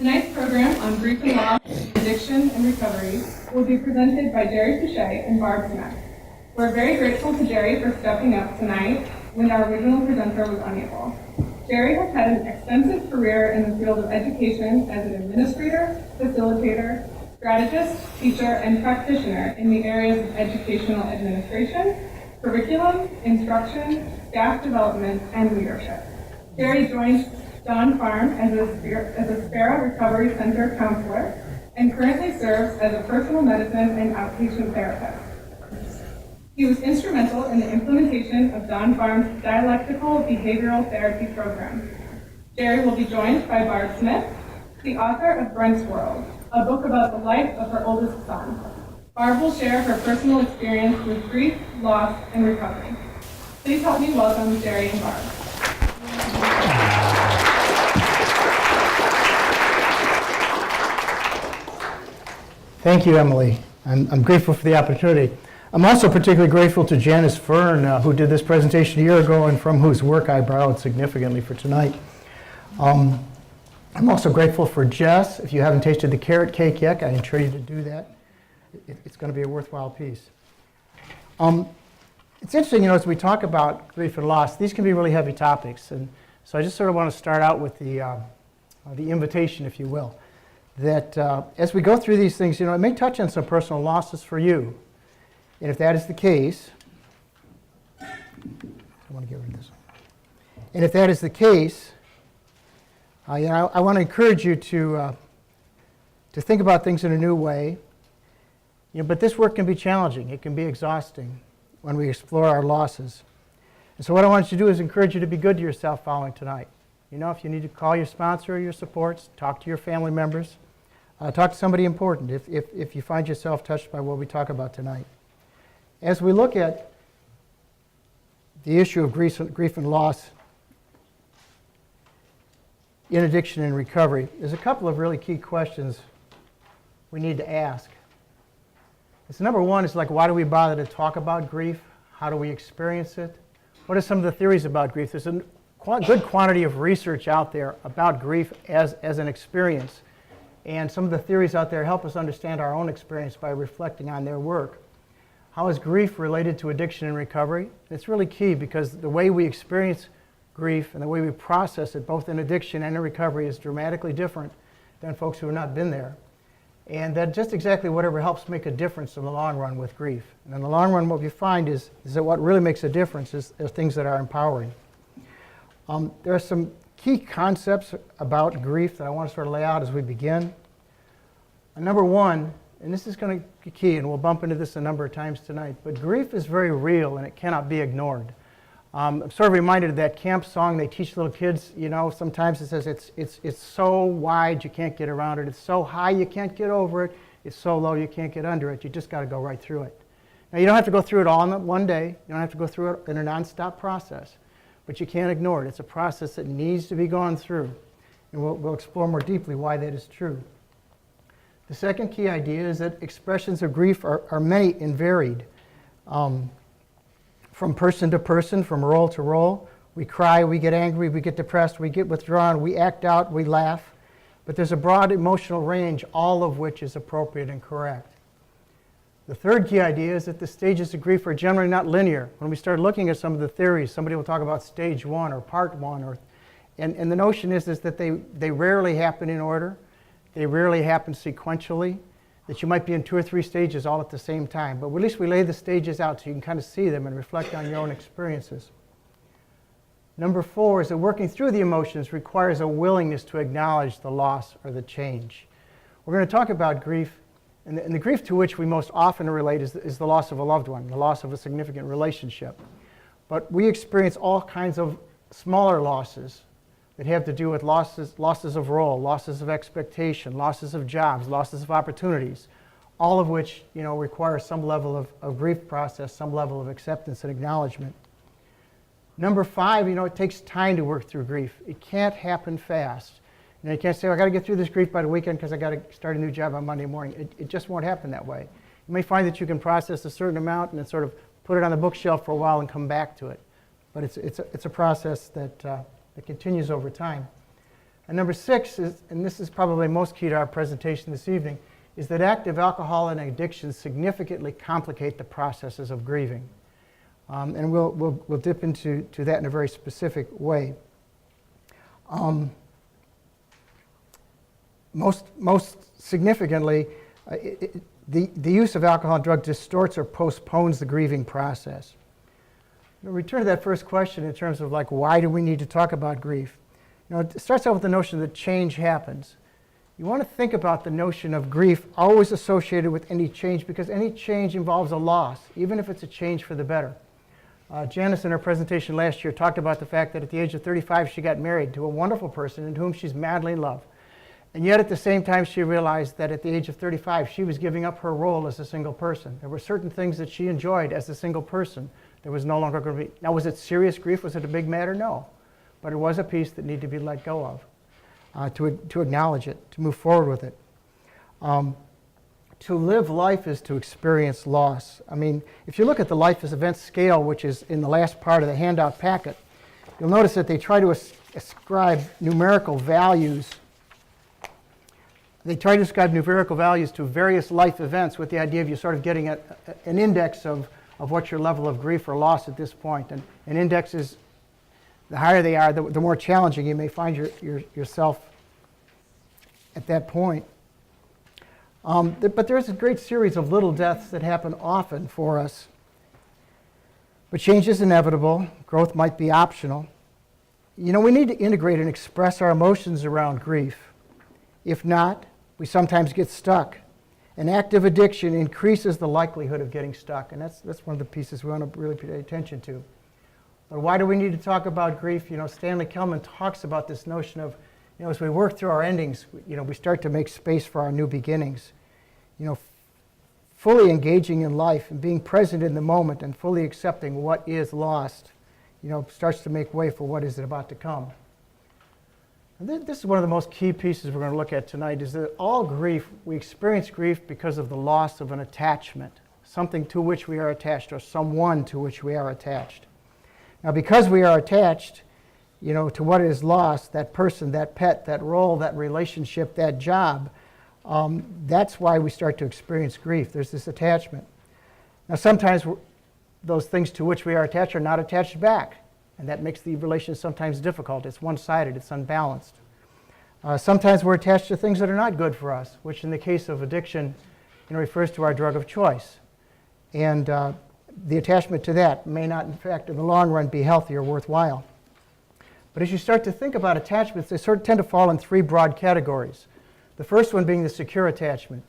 Tonight's program on grief and loss, addiction, and recovery will be presented by Jerry Fouchey and Barb Smith. We're very grateful to Jerry for stepping up tonight when our original presenter was unable. Jerry has had an extensive career in the field of education as an administrator, facilitator, strategist, teacher, and practitioner in the areas of educational administration, curriculum, instruction, staff development, and leadership. Jerry joined Don Farm as a Spera Recovery Center counselor and currently serves as a personal medicine and outpatient therapist. He was instrumental in the implementation of Don Farm's Dialectical behavioral therapy program. Jerry will be joined by Barb Smith, the author of Brent's World, a book about the life of her oldest son. Barb will share her personal experience with grief, loss, and recovery. Please help me welcome Jerry and Barb. Thank you, Emily. I'm grateful for the opportunity. I'm also particularly grateful to Janice Fern, who did this presentation a year ago and from whose work I borrowed significantly for tonight. I'm also grateful for Jess. If you haven't tasted the carrot cake yet, I encourage you to do that. It's going to be a worthwhile piece. It's interesting, as we talk about grief and loss, these can be really heavy topics. And so I just sort of want to start out with the invitation, if you will, that as we go through these things, it may touch on some personal losses for you. And if that is the case, I want to get rid of this one. And if that is the case, I want to encourage you to think about things in a new way. But this work can be challenging. It can be exhausting when we explore our losses. And so what I want you to do is encourage you to be good to yourself following tonight. If you need to call your sponsor or your supports, talk to your family members, talk to somebody important if you find yourself touched by what we talk about tonight. As we look at the issue of grief and loss in addiction and recovery, there's a couple of really key questions we need to ask. Number one is why do we bother to talk about grief? How do we experience it? What are some of the theories about grief? There's a good quantity of research out there about grief as an experience. And some of the theories out there help us understand our own experience by reflecting on their work. How is grief related to addiction and recovery? It's really key because the way we experience grief and the way we process it, both in addiction and in recovery, is dramatically different than folks who have not been there. And that just exactly whatever helps make a difference in the long run with grief. And in the long run, what you find is that what really makes a difference is things that are empowering. There are some key concepts about grief that I want to sort of lay out as we begin. Number one, and this is going to be key, and we'll bump into this a number of times tonight, but grief is very real and it cannot be ignored. I'm sort of reminded of that camp song they teach little kids, sometimes it says it's so wide you can't get around it, it's so high you can't get over it, it's so low you can't get under it, you just got to go right through it. Now you don't have to go through it all in one day, you don't have to go through it in a non-stop process, but you can't ignore it. It's a process that needs to be gone through, and we'll explore more deeply why that is true. The second key idea is that expressions of grief are many and varied. From person to person, from role to role. We cry, we get angry, we get depressed, we get withdrawn, we act out, we laugh. But there's a broad emotional range, all of which is appropriate and correct. The third key idea is that the stages of grief are generally not linear. When we start looking at some of the theories, somebody will talk about stage one or part one. And the notion is that they rarely happen in order. They rarely happen sequentially. That you might be in 2 or 3 stages all at the same time. But at least we lay the stages out so you can kind of see them and reflect on your own experiences. Number 4 is that working through the emotions requires a willingness to acknowledge the loss or the change. We're going to talk about grief, and the grief to which we most often relate is the loss of a loved one, the loss of a significant relationship. But we experience all kinds of smaller losses that have to do with losses of role, losses of expectation, losses of jobs, losses of opportunities, all of which require some level of grief process, some level of acceptance and acknowledgement. Number 5, it takes time to work through grief. It can't happen fast. You can't say, I got to get through this grief by the weekend because I got to start a new job on Monday morning. It just won't happen that way. You may find that you can process a certain amount and then sort of put it on the bookshelf for a while and come back to it. But it's a process that continues over time. And number 6 is, and this is probably most key to our presentation this evening, is that active alcohol and addiction significantly complicate the processes of grieving. And we'll dip into that in a very specific way. Most significantly, the use of alcohol and drug distorts or postpones the grieving process. Now, return to that first question in terms of like, why do we need to talk about grief? You know, it starts out with the notion that change happens. You want to think about the notion of grief always associated with any change, because any change involves a loss, even if it's a change for the better. Janice, in her presentation last year, talked about the fact that at the age of 35, she got married to a wonderful person in whom she's madly in love. And yet at the same time, she realized that at the age of 35, she was giving up her role as a single person. There were certain things that she enjoyed as a single person that was no longer going to be. Now, was it serious grief? Was it a big matter? No. But it was a piece that needed to be let go of, to acknowledge it, to move forward with it. To live life is to experience loss. I mean, if you look at the life as events scale, which is in the last part of the handout packet, you'll notice that they try to ascribe numerical values. They try to ascribe numerical values to various life events with the idea of you sort of getting an index of what's your level of grief or loss at this point. And an index is, the higher they are, the more challenging you may find yourself at that point. But there's a great series of little deaths that happen often for us. But change is inevitable. Growth might be optional. You know, we need to integrate and express our emotions around grief. If not, we sometimes get stuck. An active addiction increases the likelihood of getting stuck. And that's one of the pieces we want to really pay attention to. But why do we need to talk about grief? You know, Stanley Kelman talks about this notion of, you know, as we work through our endings, you know, we start to make space for our new beginnings. You know, fully engaging in life and being present in the moment and fully accepting what is lost, you know, starts to make way for what is about to come. And this is one of the most key pieces we're going to look at tonight, is that all grief, we experience grief because of the loss of an attachment, something to which we are attached or someone to which we are attached. Now, because we are attached, you know, to what is lost, that person, that pet, that role, that relationship, that job, that's why we start to experience grief. There's this attachment. Now, sometimes those things to which we are attached are not attached back, and that makes the relation sometimes difficult. It's one-sided, it's unbalanced. Sometimes we're attached to things that are not good for us, which in the case of addiction, you know, refers to our drug of choice. And the attachment to that may not, in fact, in the long run, be healthy or worthwhile. But as you start to think about attachments, they sort of tend to fall in 3 broad categories. The first one being the secure attachment.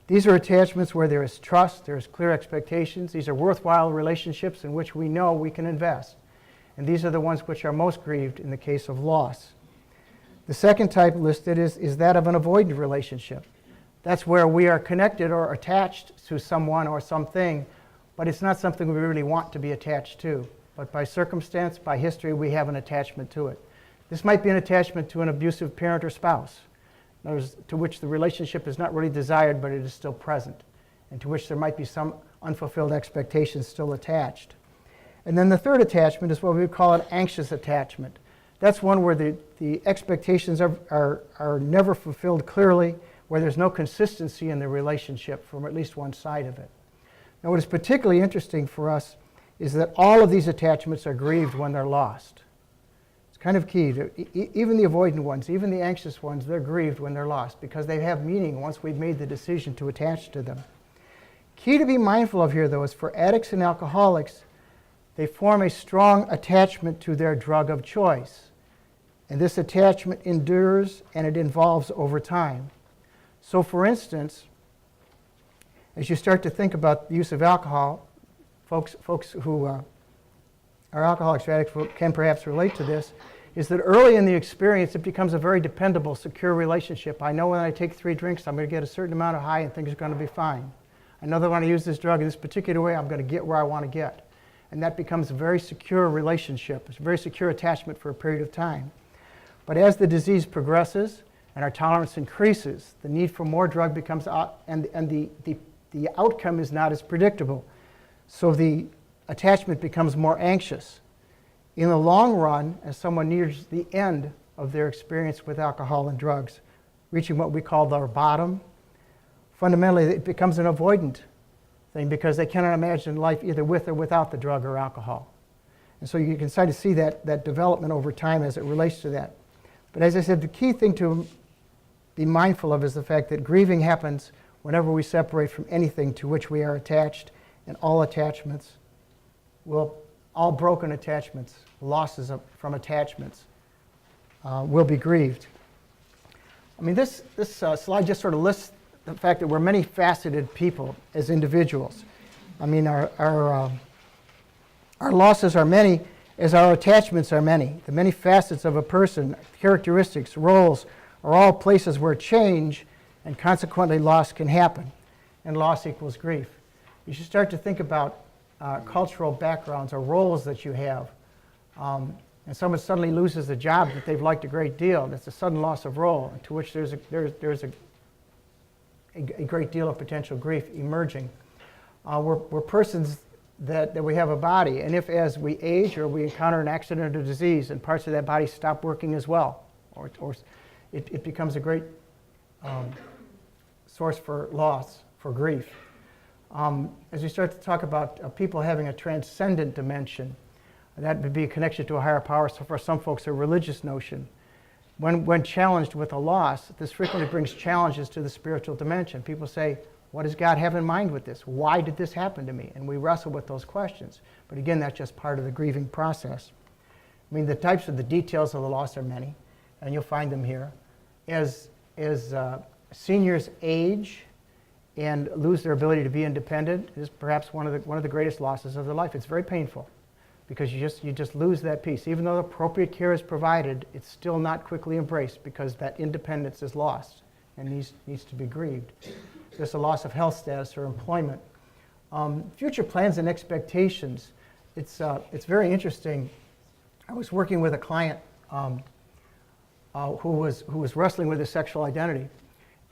These are attachments where there is trust, there is clear expectations. These are worthwhile relationships in which we know we can invest. And these are the ones which are most grieved in the case of loss. The second type listed is that of an avoidant relationship. That's where we are connected or attached to someone or something, but it's not something we really want to be attached to. But by circumstance, by history, we have an attachment to it. This might be an attachment to an abusive parent or spouse, in other words, to which the relationship is not really desired, but it is still present, and to which there might be some unfulfilled expectations still attached. And then the third attachment is what we would call an anxious attachment. That's one where the expectations are never fulfilled clearly, where there's no consistency in the relationship from at least one side of it. Now, what is particularly interesting for us is that all of these attachments are grieved when they're lost. It's kind of key. Even the avoidant ones, even the anxious ones, they're grieved when they're lost because they have meaning once we've made the decision to attach to them. Key to be mindful of here, though, is for addicts and alcoholics, they form a strong attachment to their drug of choice. And this attachment endures and it evolves over time. So, for instance, as you start to think about the use of alcohol, folks who are alcoholics or addicts can perhaps relate to this, is that early in the experience it becomes a very dependable, secure relationship. I know when I take 3 drinks I'm going to get a certain amount of high and things are going to be fine. I know that when I use this drug in this particular way I'm going to get where I want to get. And that becomes a very secure relationship, it's a very secure attachment for a period of time. But as the disease progresses and our tolerance increases, the need for more drug becomes, and the outcome is not as predictable. So the attachment becomes more anxious. In the long run, as someone nears the end of their experience with alcohol and drugs, reaching what we call their bottom. Fundamentally, it becomes an avoidant thing because they cannot imagine life either with or without the drug or alcohol. And so you can start to see that development over time as it relates to that. But as I said, the key thing to be mindful of is the fact that grieving happens whenever we separate from anything to which we are attached, and all attachments all broken attachments, losses from attachments, will be grieved. I mean, this slide just sort of lists the fact that we're many faceted people as individuals. I mean, our losses are many as our attachments are many. The many facets of a person, characteristics, roles, are all places where change and consequently loss can happen. And loss equals grief. You should start to think about cultural backgrounds or roles that you have. And someone suddenly loses a job that they've liked a great deal. That's a sudden loss of role, to which there's a great deal of potential grief emerging. We're persons that we have a body, and if as we age or we encounter an accident or disease and parts of that body stop working as well, or it becomes a great source for loss, for grief. As we start to talk about people having a transcendent dimension, that would be a connection to a higher power, so for some folks a religious notion. When challenged with a loss, this frequently brings challenges to the spiritual dimension. People say, what does God have in mind with this? Why did this happen to me? And we wrestle with those questions. But again, that's just part of the grieving process. I mean, the types of the details of the loss are many, and you'll find them here. As seniors age and lose their ability to be independent, is perhaps one of the greatest losses of their life. It's very painful because you just lose that piece. Even though the appropriate care is provided, it's still not quickly embraced because that independence is lost and needs to be grieved. There's a loss of health status or employment. Future plans and expectations. It's very interesting. I was working with a client who was wrestling with his sexual identity.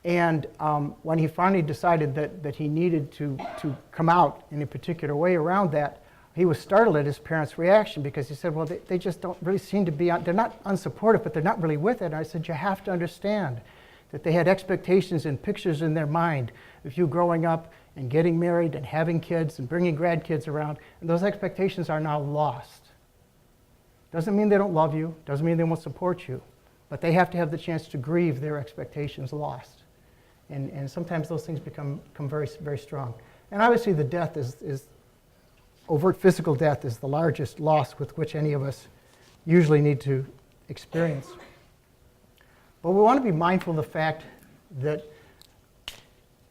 And when he finally decided that he needed to come out in a particular way around that, he was startled at his parents' reaction because he said, well, they just don't really seem to be, they're not unsupportive, but they're not really with it. And I said, you have to understand that they had expectations and pictures in their mind of you growing up and getting married and having kids and bringing grandkids around. And those expectations are now lost. Doesn't mean they don't love you, doesn't mean they won't support you, but they have to have the chance to grieve their expectations lost. And sometimes those things become very, very strong. And obviously the death is overt physical death is the largest loss with which any of us usually need to experience. But we want to be mindful of the fact that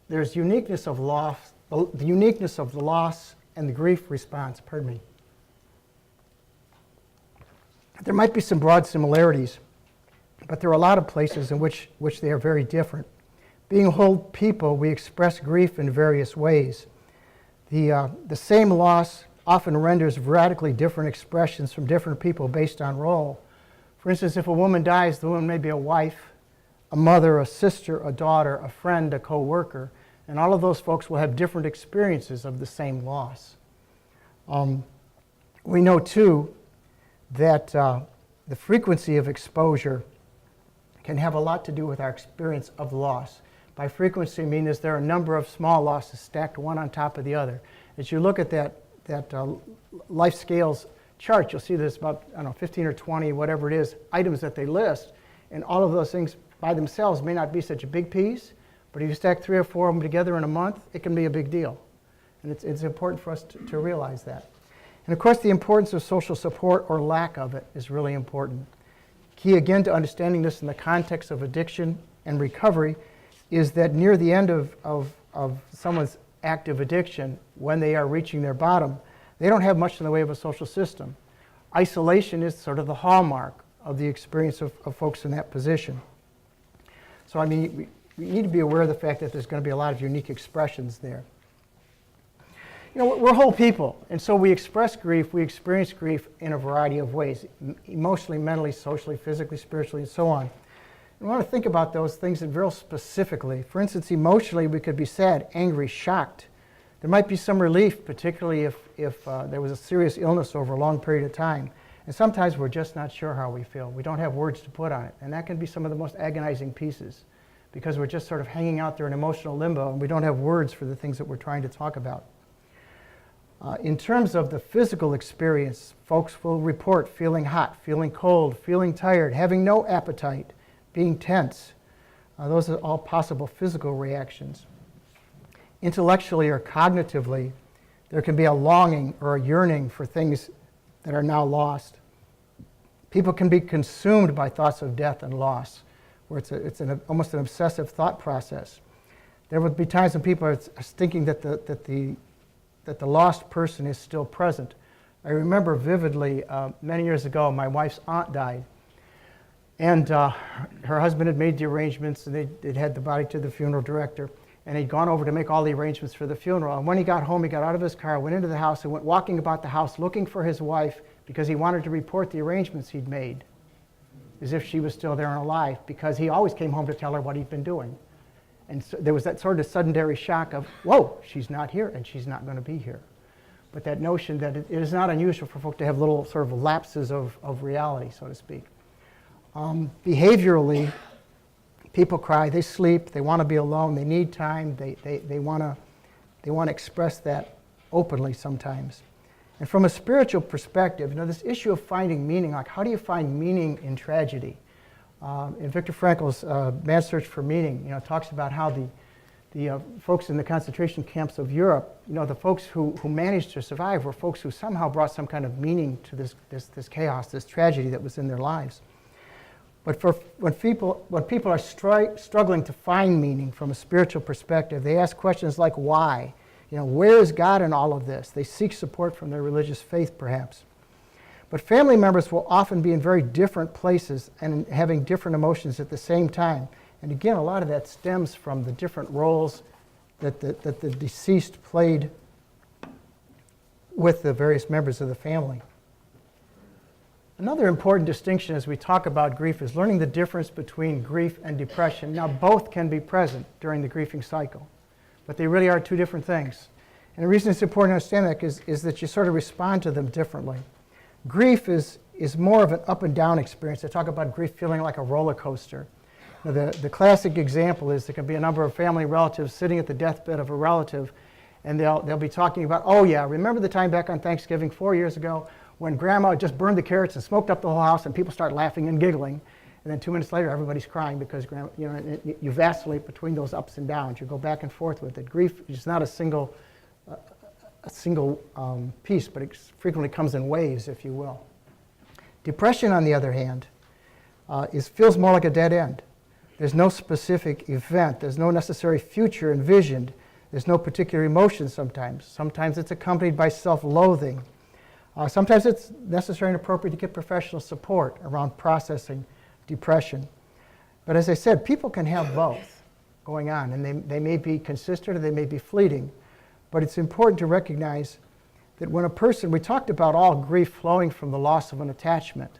there's uniqueness of loss, the uniqueness of the loss and the grief response, pardon me. There might be some broad similarities, but there are a lot of places in which they are very different. Being whole people, we express grief in various ways. The same loss often renders radically different expressions from different people based on role. For instance, if a woman dies, the woman may be a wife, a mother, a sister, a daughter, a friend, a co-worker, and all of those folks will have different experiences of the same loss. We know, too, that the frequency of exposure can have a lot to do with our experience of loss. By frequency, I mean is there are a number of small losses stacked one on top of the other. As you look at that life scales chart, you'll see there's about, 15 or 20, whatever it is, items that they list, and all of those things by themselves may not be such a big piece, but if you stack 3 or 4 of them together in a month, it can be a big deal. And it's important for us to realize that. And of course, the importance of social support or lack of it is really important. Key again to understanding this in the context of addiction and recovery is that near the end of someone's active addiction, when they are reaching their bottom, they don't have much in the way of a social system. Isolation is sort of the hallmark of the experience of folks in that position. So I mean, we need to be aware of the fact that there's going to be a lot of unique expressions there. We're whole people, and so we express grief, we experience grief in a variety of ways, emotionally, mentally, socially, physically, spiritually, and so on. We want to think about those things real specifically. For instance, emotionally, we could be sad, angry, shocked. There might be some relief, particularly if there was a serious illness over a long period of time. And sometimes we're just not sure how we feel. We don't have words to put on it. And that can be some of the most agonizing pieces because we're just sort of hanging out there in emotional limbo and we don't have words for the things that we're trying to talk about. In terms of the physical experience, folks will report feeling hot, feeling cold, feeling tired, having no appetite, being tense. Those are all possible physical reactions. Intellectually or cognitively, there can be a longing or a yearning for things that are now lost. People can be consumed by thoughts of death and loss, where it's almost an obsessive thought process. There would be times when people are thinking that the lost person is still present. I remember vividly, many years ago, my wife's aunt died. And her husband had made the arrangements, and they'd had the body to the funeral director, and he'd gone over to make all the arrangements for the funeral. And when he got home, he got out of his car, went into the house, and went walking about the house looking for his wife because he wanted to report the arrangements he'd made, as if she was still there and alive, because he always came home to tell her what he'd been doing. And so there was that sort of secondary shock of, whoa, she's not here, and she's not going to be here. But that notion that it is not unusual for folk to have little sort of lapses of reality, so to speak. Behaviorally, people cry, they sleep, they want to be alone, they need time, they want to express that openly sometimes. And from a spiritual perspective, this issue of finding meaning, like how do you find meaning in tragedy? In Viktor Frankl's Man's Search for Meaning, talks about how the folks in the concentration camps of Europe, the folks who managed to survive were folks who somehow brought some kind of meaning to this chaos, this tragedy that was in their lives. But when people are struggling to find meaning from a spiritual perspective, they ask questions like why? Where is God in all of this? They seek support from their religious faith, perhaps. But family members will often be in very different places and having different emotions at the same time. And again, a lot of that stems from the different roles that the deceased played with the various members of the family. Another important distinction as we talk about grief is learning the difference between grief and depression. Now, both can be present during the grieving cycle, but they really are two different things. And the reason it's important to understand that is that you sort of respond to them differently. Grief is more of an up and down experience. I talk about grief feeling like a roller coaster. Now, the classic example is there can be a number of family relatives sitting at the deathbed of a relative, and they'll be talking about, oh yeah, remember the time back on Thanksgiving 4 years ago when Grandma just burned the carrots and smoked up the whole house, and people start laughing and giggling, and then 2 minutes later everybody's crying because you vacillate between those ups and downs. You go back and forth with it. Grief is not a single piece, but it frequently comes in waves, if you will. Depression, on the other hand, feels more like a dead end. There's no specific event. There's no necessary future envisioned. There's no particular emotion sometimes. Sometimes it's accompanied by self-loathing. Sometimes it's necessary and appropriate to get professional support around processing depression. But as I said, people can have both going on, and they may be consistent or they may be fleeting. But it's important to recognize that when a person, we talked about all grief flowing from the loss of an attachment.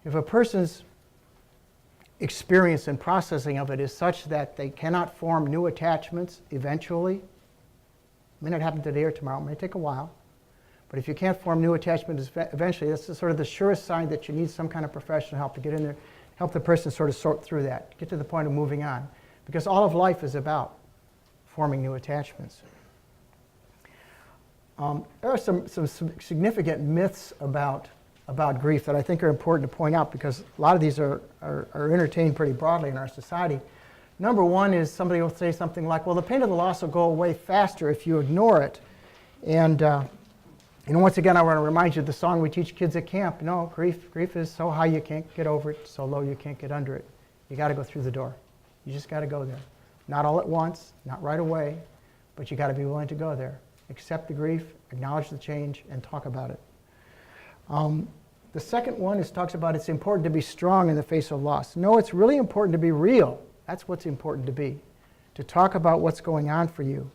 If a person's experience and processing of it is such that they cannot form new attachments eventually, it may not happen today or tomorrow, it may take a while, but if you can't form new attachments eventually, that's sort of the surest sign that you need some kind of professional help to get in there, help the person sort of sort through that, get to the point of moving on. Because all of life is about forming new attachments. There are some significant myths about grief that I think are important to point out because a lot of these are entertained pretty broadly in our society. Number one is somebody will say something like, well, the pain of the loss will go away faster if you ignore it. And once again, I want to remind you of the song we teach kids at camp. No, grief is so high you can't get over it, so low you can't get under it. You got to go through the door. You just got to go there. Not all at once, not right away, but you got to be willing to go there. Accept the grief, acknowledge the change, and talk about it. The second one talks about it's important to be strong in the face of loss. No, it's really important to be real. That's what's important to be. To talk about what's going on for you.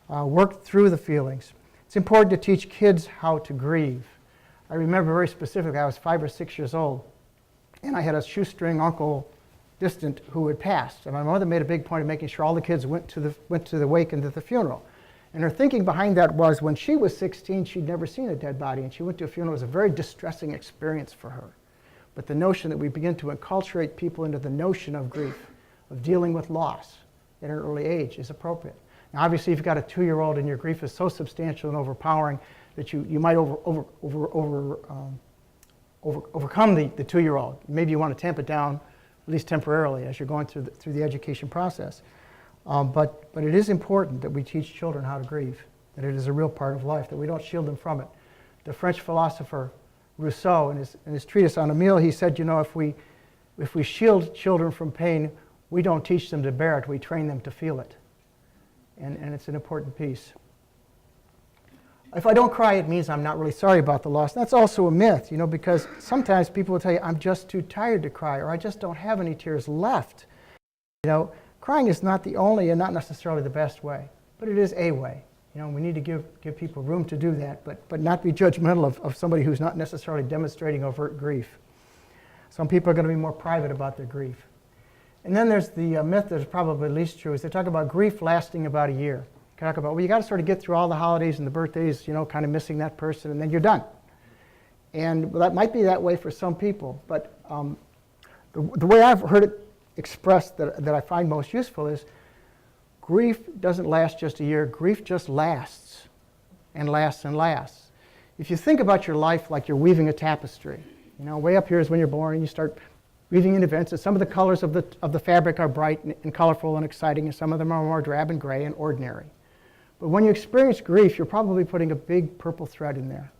Work through the feelings. It's important to teach kids how to grieve. I remember very specifically, I was 5 or 6 years old, and I had a shoestring uncle, distant, who had passed. And my mother made a big point of making sure all the kids went to the wake and to the funeral. And her thinking behind that was when she was 16, she'd never seen a dead body, and she went to a funeral. It was a very distressing experience for her. But the notion that we begin to enculturate people into the notion of grief, of dealing with loss at an early age, is appropriate. Now, obviously, if you've got a 2-year-old and your grief is so substantial and overpowering that you might overcome the 2-year-old. Maybe you want to tamp it down, at least temporarily, as you're going through the education process. But it is important that we teach children how to grieve, that it is a real part of life, that we don't shield them from it. The French philosopher Rousseau, in his treatise on Emile, he said, you know, if we shield children from pain, we don't teach them to bear it, we train them to feel it. And it's an important piece. If I don't cry, it means I'm not really sorry about the loss. That's also a myth, you know, because sometimes people will tell you, I'm just too tired to cry, or I just don't have any tears left. You know, crying is not the only and not necessarily the best way, but it is a way. You know, we need to give people room to do that, but not be judgmental of somebody who's not necessarily demonstrating overt grief. Some people are going to be more private about their grief. And then there's the myth that is probably least true, is they talk about grief lasting about a year. They talk about, well, you got to sort of get through all the holidays and the birthdays, you know, kind of missing that person, and then you're done. And well, that might be that way for some people, but the way I've heard it expressed that I find most useful is grief doesn't last just a year. Grief just lasts and lasts and lasts. If you think about your life like you're weaving a tapestry, you know, way up here is when you're born and you start weaving in events, and some of the colors of the fabric are bright and colorful and exciting, and some of them are more drab and gray and ordinary. But when you experience grief, you're probably putting a big purple thread in there.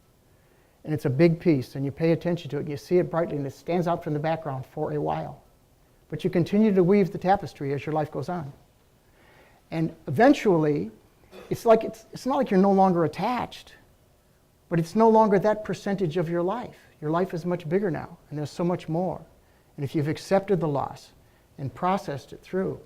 And it's a big piece, and you pay attention to it, and you see it brightly, and it stands out from the background for a while. But you continue to weave the tapestry as your life goes on. And eventually, it's not like you're no longer attached, but it's no longer that percentage of your life. Your life is much bigger now, and there's so much more. And if you've accepted the loss and processed it through,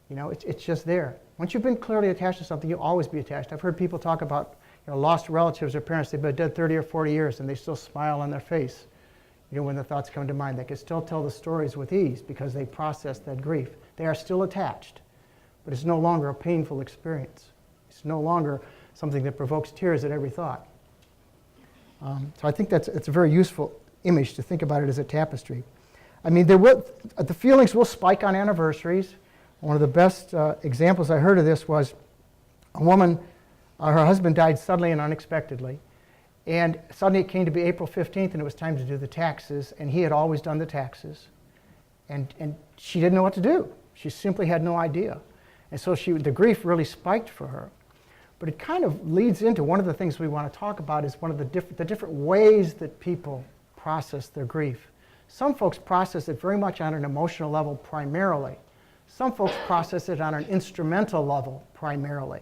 you know, it's just there. Once you've been clearly attached to something, you'll always be attached. I've heard people talk about, you know, lost relatives or parents. They've been dead 30 or 40 years, and they still smile on their face, you know, when the thoughts come to mind. They can still tell the stories with ease because they processed that grief. They are still attached, but it's no longer a painful experience. It's no longer something that provokes tears at every thought. So I think it's a very useful image to think about it as a tapestry. I mean, the feelings will spike on anniversaries. One of the best examples I heard of this was a woman, her husband died suddenly and unexpectedly. And suddenly it came to be April 15th, and it was time to do the taxes, and he had always done the taxes. And she didn't know what to do. She simply had no idea. And so the grief really spiked for her. But it kind of leads into one of the things we want to talk about is one of the different ways that people process their grief. Some folks process it very much on an emotional level primarily. Some folks process it on an instrumental level primarily.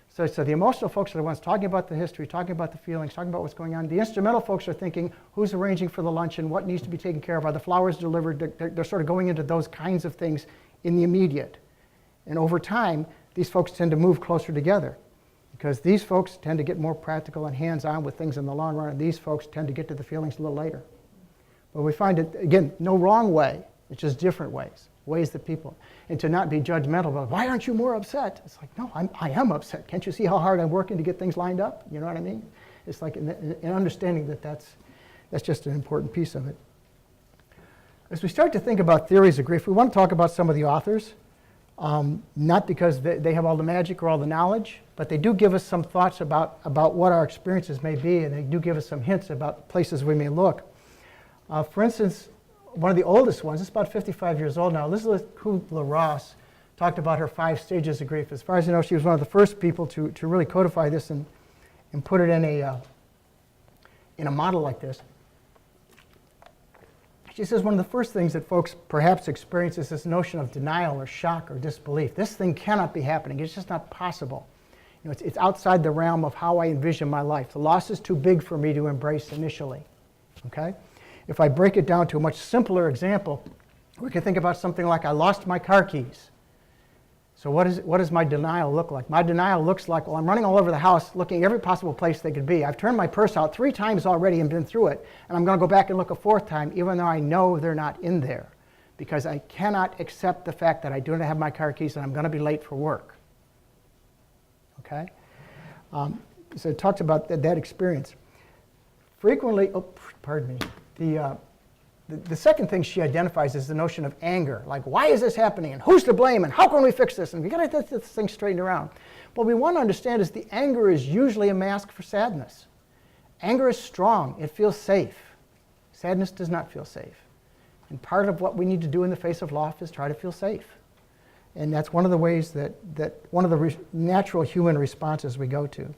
So the emotional folks are the ones talking about the history, talking about the feelings, talking about what's going on. The instrumental folks are thinking who's arranging for the luncheon, what needs to be taken care of, are the flowers delivered. They're sort of going into those kinds of things in the immediate. And over time, these folks tend to move closer together because these folks tend to get more practical and hands-on with things in the long run, and these folks tend to get to the feelings a little later. But we find it, again, no wrong way. It's just different ways that people, and to not be judgmental about, why aren't you more upset? It's like, no, I am upset. Can't you see how hard I'm working to get things lined up? You know what I mean? It's like an understanding that that's just an important piece of it. As we start to think about theories of grief, we want to talk about some of the authors, not because they have all the magic or all the knowledge, but they do give us some thoughts about what our experiences may be, and they do give us some hints about places we may look. For instance, one of the oldest ones, it's about 55 years old now, Elizabeth Kubler-Ross talked about her 5 stages of grief. As far as you know, she was one of the first people to really codify this and put it in a model like this. She says one of the first things that folks perhaps experience is this notion of denial or shock or disbelief. This thing cannot be happening. It's just not possible. You know, it's outside the realm of how I envision my life. The loss is too big for me to embrace initially. Okay? If I break it down to a much simpler example, we can think about something like I lost my car keys. So what does my denial look like? My denial looks like, well, I'm running all over the house looking every possible place they could be. I've turned my purse out 3 times already and been through it, and I'm going to go back and look a 4th time even though I know they're not in there because I cannot accept the fact that I do not have my car keys and I'm going to be late for work. Okay? So it talks about that experience. Frequently, pardon me, the second thing she identifies is the notion of anger. Like, why is this happening? And who's to blame? And how can we fix this? And we got to get this thing straightened around. What we want to understand is the anger is usually a mask for sadness. Anger is strong. It feels safe. Sadness does not feel safe. And part of what we need to do in the face of loss is try to feel safe. And that's one of the ways that one of the natural human responses we go to.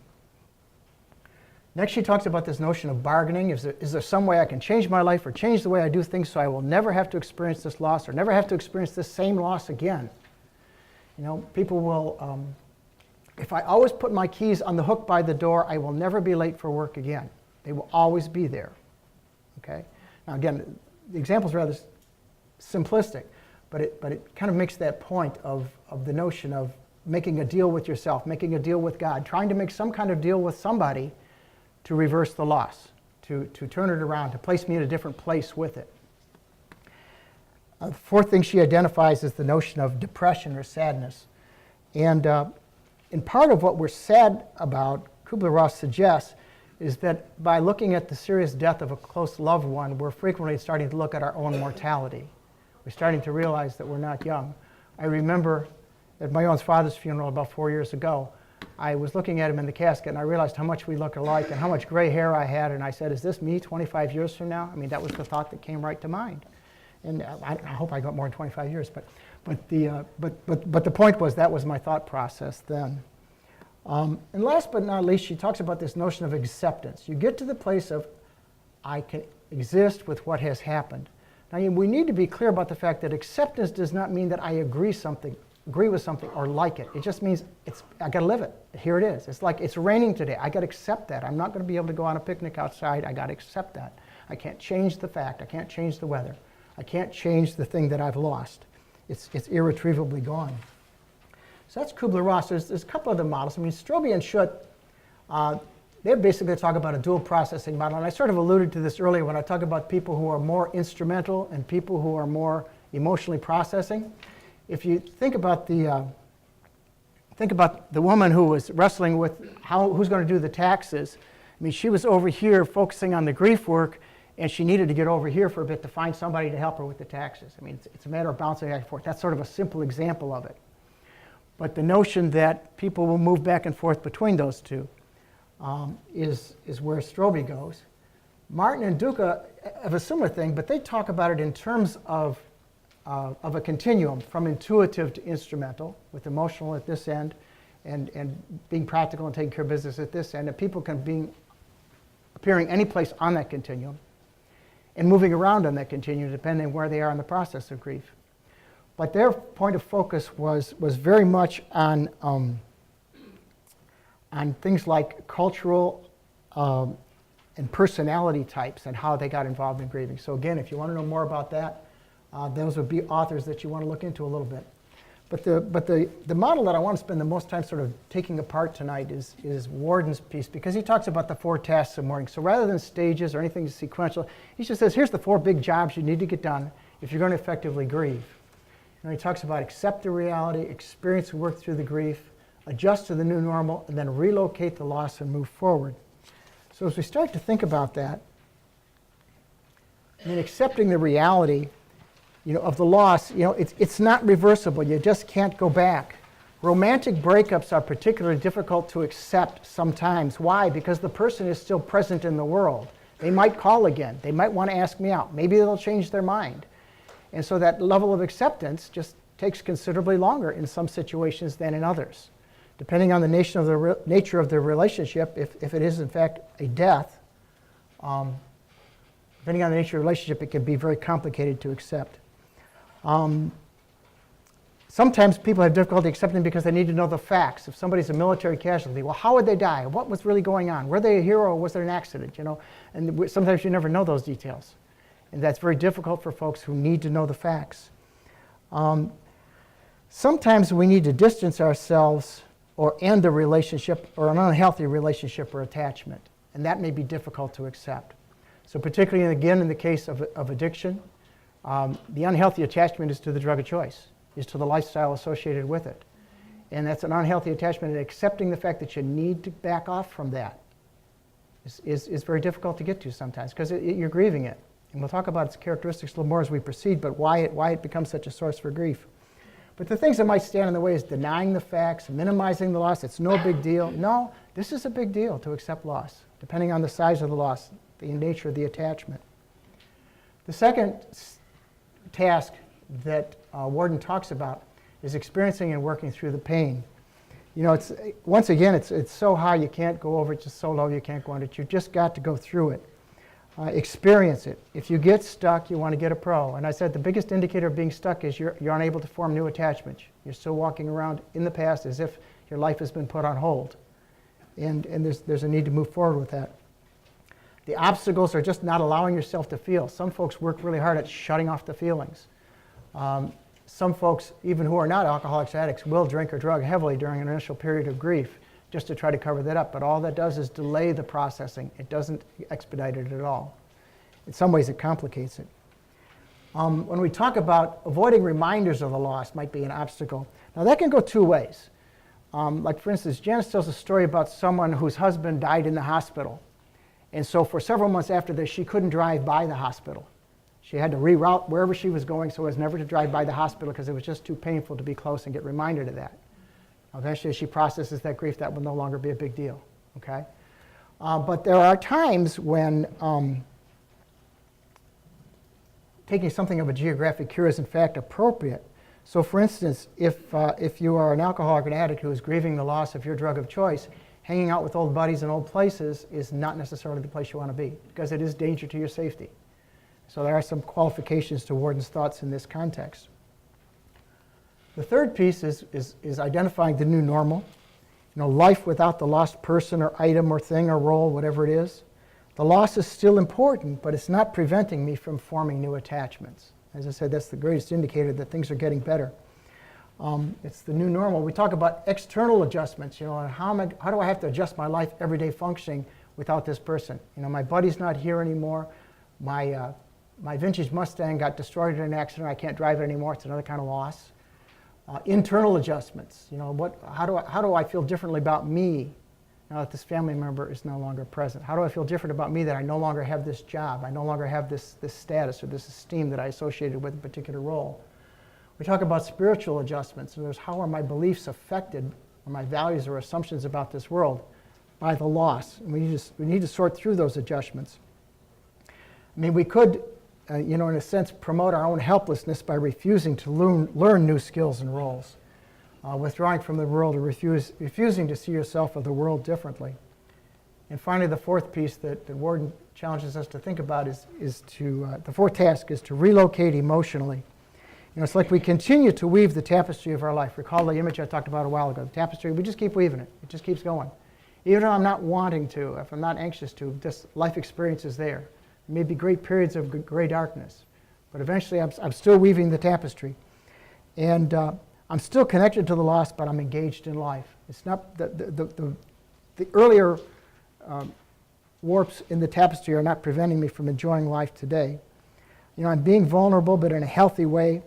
Next, she talks about this notion of bargaining. Is there some way I can change my life or change the way I do things so I will never have to experience this loss or never have to experience this same loss again? You know, people will, if I always put my keys on the hook by the door, I will never be late for work again. They will always be there. Okay? Now again, the example is rather simplistic, but it kind of makes that point of the notion of making a deal with yourself, making a deal with God, trying to make some kind of deal with somebody to reverse the loss, to turn it around, to place me in a different place with it. The fourth thing she identifies is the notion of depression or sadness. And part of what we're sad about, Kubler-Ross suggests, is that by looking at the serious death of a close loved one, we're frequently starting to look at our own mortality. We're starting to realize that we're not young. I remember at my own father's funeral about 4 years ago, I was looking at him in the casket and I realized how much we look alike and how much gray hair I had, and I said, is this me 25 years from now? I mean, that was the thought that came right to mind. And I hope I got more than 25 years, but the point was that was my thought process then. And last but not least, she talks about this notion of acceptance. You get to the place of, I can exist with what has happened. Now, we need to be clear about the fact that acceptance does not mean that I agree with something or like it. It just means I got to live it. Here it is. It's like it's raining today. I got to accept that. I'm not going to be able to go on a picnic outside. I got to accept that. I can't change the fact. I can't change the weather. I can't change the thing that I've lost. It's irretrievably gone. So that's Kubler-Ross. There's a couple other models. I mean, Sp.A and Schutt, they basically talk about a dual processing model. And I sort of alluded to this earlier when I talk about people who are more instrumental and people who are more emotionally processing. If you think about the woman who was wrestling with who's going to do the taxes, I mean, she was over here focusing on the grief work, and she needed to get over here for a bit to find somebody to help her with the taxes. I mean, it's a matter of bouncing back and forth. That's sort of a simple example of it. But the notion that people will move back and forth between those two is where Sp.A goes. Martin and Duca have a similar thing, but they talk about it in terms of a continuum from intuitive to instrumental, with emotional at this end and being practical and taking care of business at this end. And people can be appearing any place on that continuum and moving around on that continuum depending on where they are in the process of grief. But their point of focus was very much on things like cultural and personality types and how they got involved in grieving. So again, if you want to know more about that, those would be authors that you want to look into a little bit. But the model that I want to spend the most time sort of taking apart tonight is Warden's piece, because he talks about the 4 tasks of mourning. So rather than stages or anything sequential, he just says, here's the 4 big jobs you need to get done if you're going to effectively grieve. And he talks about accept the reality, experience and work through the grief, adjust to the new normal, and then relocate the loss and move forward. So as we start to think about that, I mean, accepting the reality, of the loss, it's not reversible. You just can't go back. Romantic breakups are particularly difficult to accept sometimes. Why? Because the person is still present in the world. They might call again. They might want to ask me out. Maybe they'll change their mind. And so that level of acceptance just takes considerably longer in some situations than in others. Depending on the nature of the relationship, if it is in fact a death, depending on the nature of the relationship, it can be very complicated to accept. Sometimes people have difficulty accepting because they need to know the facts. If somebody's a military casualty, well, how would they die? What was really going on? Were they a hero or was there an accident? And sometimes you never know those details. And that's very difficult for folks who need to know the facts. Sometimes we need to distance ourselves or end a relationship or an unhealthy relationship or attachment. And that may be difficult to accept. So particularly, again, in the case of addiction, the unhealthy attachment is to the drug of choice, is to the lifestyle associated with it. And that's an unhealthy attachment, and accepting the fact that you need to back off from that is very difficult to get to sometimes, because you're grieving it. And we'll talk about its characteristics a little more as we proceed, but why it becomes such a source for grief. But the things that might stand in the way is denying the facts, minimizing the loss. It's no big deal. No, this is a big deal to accept loss, depending on the size of the loss, the nature of the attachment. The second task that Worden talks about is experiencing and working through the pain. You know, once again, it's so high you can't go over it, just so low you can't go under it. You've just got to go through it. Experience it. If you get stuck, you want to get a pro. And I said the biggest indicator of being stuck is you're unable to form new attachments. You're still walking around in the past as if your life has been put on hold. And there's a need to move forward with that. The obstacles are just not allowing yourself to feel. Some folks work really hard at shutting off the feelings. Some folks, even who are not alcoholics or addicts, will drink or drug heavily during an initial period of grief just to try to cover that up. But all that does is delay the processing. It doesn't expedite it at all. In some ways, it complicates it. When we talk about avoiding reminders of the loss might be an obstacle. Now, that can go two ways. Like, for instance, Janice tells a story about someone whose husband died in the hospital. And so for several months after this, she couldn't drive by the hospital. She had to reroute wherever she was going so as never to drive by the hospital because it was just too painful to be close and get reminded of that. Eventually, as she processes that grief, that will no longer be a big deal. Okay? But there are times when taking something of a geographic cure is in fact appropriate. So for instance, if you are an alcoholic or an addict who is grieving the loss of your drug of choice, hanging out with old buddies in old places is not necessarily the place you want to be because it is danger to your safety. So there are some qualifications to Worden's thoughts in this context. The third piece is identifying the new normal. You know, life without the lost person or item or thing or role, whatever it is. The loss is still important, but it's not preventing me from forming new attachments. As I said, that's the greatest indicator that things are getting better. It's the new normal. We talk about external adjustments. You know, and how do I have to adjust my life, everyday functioning without this person? You know, my buddy's not here anymore. My vintage Mustang got destroyed in an accident. I can't drive it anymore. It's another kind of loss. Internal adjustments. You know, how do I feel differently about me now that this family member is no longer present? How do I feel different about me that I no longer have this job? I no longer have this status or this esteem that I associated with a particular role. We talk about spiritual adjustments. And there's how are my beliefs affected, or my values or assumptions about this world, by the loss. And we need to sort through those adjustments. I mean, we could, you know, in a sense, promote our own helplessness by refusing to learn new skills and roles, withdrawing from the world or refusing to see yourself or the world differently. And finally, the fourth piece that Worden challenges us to think about the fourth task is to relocate emotionally. You know, it's like we continue to weave the tapestry of our life. Recall the image I talked about a while ago. The tapestry, we just keep weaving it. It just keeps going. Even if I'm not wanting to, if I'm not anxious to, this life experience is there. There may be great periods of gray darkness, but eventually I'm still weaving the tapestry. And I'm still connected to the loss, but I'm engaged in life. It's not the earlier warps in the tapestry are not preventing me from enjoying life today. You know, I'm being vulnerable, but in a healthy way,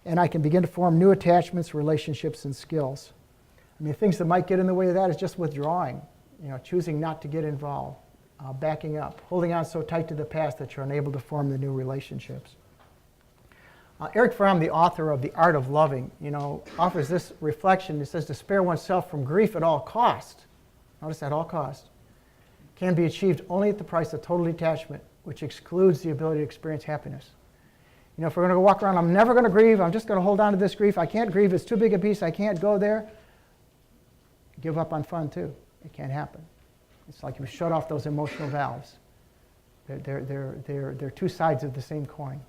and I can begin to form new attachments, relationships, and skills. I mean, things that might get in the way of that is just withdrawing, you know, choosing not to get involved, backing up, holding on so tight to the past that you're unable to form the new relationships. Eric Fromm, the author of The Art of Loving, you know, offers this reflection. He says to spare oneself from grief at all cost, notice at all cost, can be achieved only at the price of total detachment, which excludes the ability to experience happiness. You know, if we're going to walk around, I'm never going to grieve, I'm just going to hold on to this grief, I can't grieve, it's too big a piece, I can't go there, give up on fun too. It can't happen. It's like you shut off those emotional valves. They're two sides of the same coin.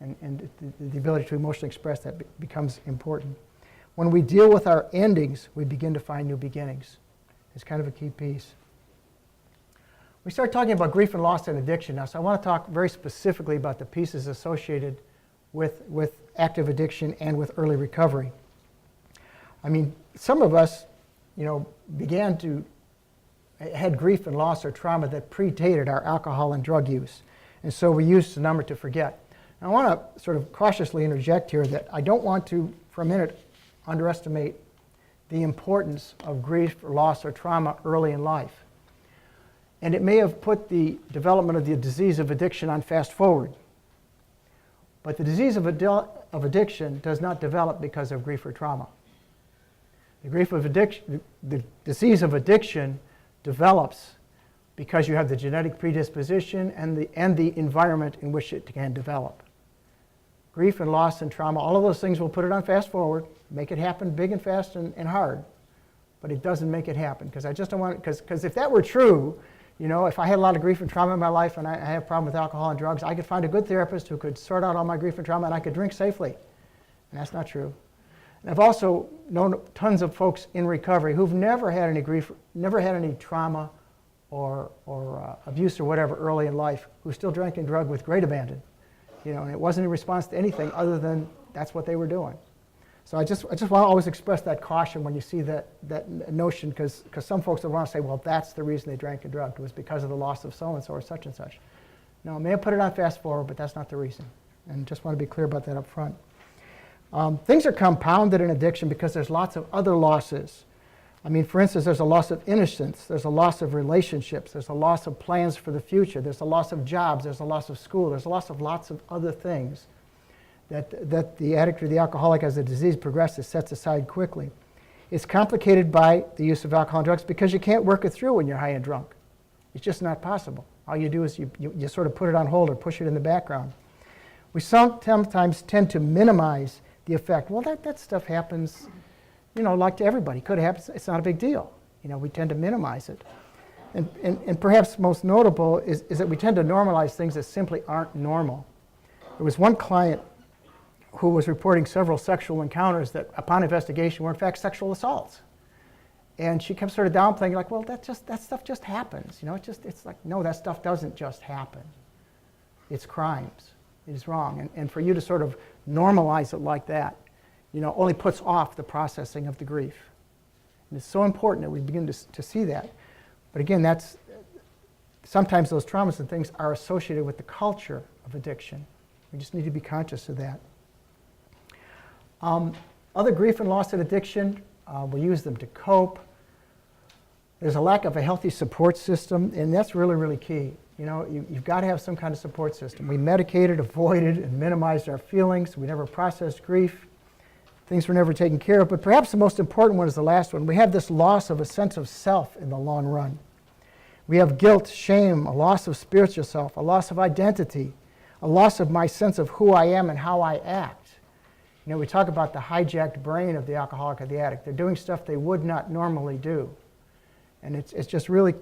And the ability to emotionally express that becomes important. When we deal with our endings, we begin to find new beginnings. It's kind of a key piece. We start talking about grief and loss and addiction now, so I want to talk very specifically about the pieces associated with active addiction and with early recovery. I mean, some of us, you know, had grief and loss or trauma that predated our alcohol and drug use, and so we used the number to forget. Now, I want to sort of cautiously interject here that I don't want to, for a minute, underestimate the importance of grief or loss or trauma early in life. And it may have put the development of the disease of addiction on fast forward. But the disease of addiction does not develop because of grief or trauma. The disease of addiction develops because you have the genetic predisposition and the environment in which it can develop. Grief and loss and trauma, all of those things will put it on fast forward, make it happen big and fast and hard, but it doesn't make it happen, because I just don't want it, because if that were true, you know, if I had a lot of grief and trauma in my life and I have a problem with alcohol and drugs, I could find a good therapist who could sort out all my grief and trauma and I could drink safely. And that's not true. And I've also known tons of folks in recovery who've never had any grief, never had any trauma or abuse or whatever early in life, who still drank and drugged with great abandon. You know, and it wasn't in response to anything other than that's what they were doing. So I just want to always express that caution when you see that notion, because some folks will want to say, well, that's the reason they drank and drugged, was because of the loss of so-and-so or such and such. No, I may have put it on fast forward, but that's not the reason. And just want to be clear about that up front. Things are compounded in addiction because there's lots of other losses. I mean, for instance, there's a loss of innocence, there's a loss of relationships, there's a loss of plans for the future, there's a loss of jobs, there's a loss of school, there's a loss of lots of other things that the addict or the alcoholic, as the disease progresses, sets aside quickly. It's complicated by the use of alcohol and drugs because you can't work it through when you're high and drunk. It's just not possible. All you do is you sort of put it on hold or push it in the background. We sometimes tend to minimize the effect. Well, that stuff happens, you know, like to everybody. Could happen. It's not a big deal. You know, we tend to minimize it. And perhaps most notable is that we tend to normalize things that simply aren't normal. There was one client who was reporting several sexual encounters that, upon investigation, were in fact sexual assaults. And she kept sort of downplaying, like, well, that stuff just happens. You know, it's like, no, that stuff doesn't just happen. It's crimes. It is wrong. And for you to sort of normalize it like that, you know, only puts off the processing of the grief. And it's so important that we begin to see that. But again, sometimes those traumas and things are associated with the culture of addiction. We just need to be conscious of that. Other grief and loss and addiction, we use them to cope. There's a lack of a healthy support system, and that's really, really key. You know, you've got to have some kind of support system. We medicated, avoided, and minimized our feelings. We never processed grief. Things were never taken care of. But perhaps the most important one is the last one. We have this loss of a sense of self in the long run. We have guilt, shame, a loss of spiritual self, a loss of identity, a loss of my sense of who I am and how I act. You know, we talk about the hijacked brain of the alcoholic or the addict. They're doing stuff they would not normally do. And it's just really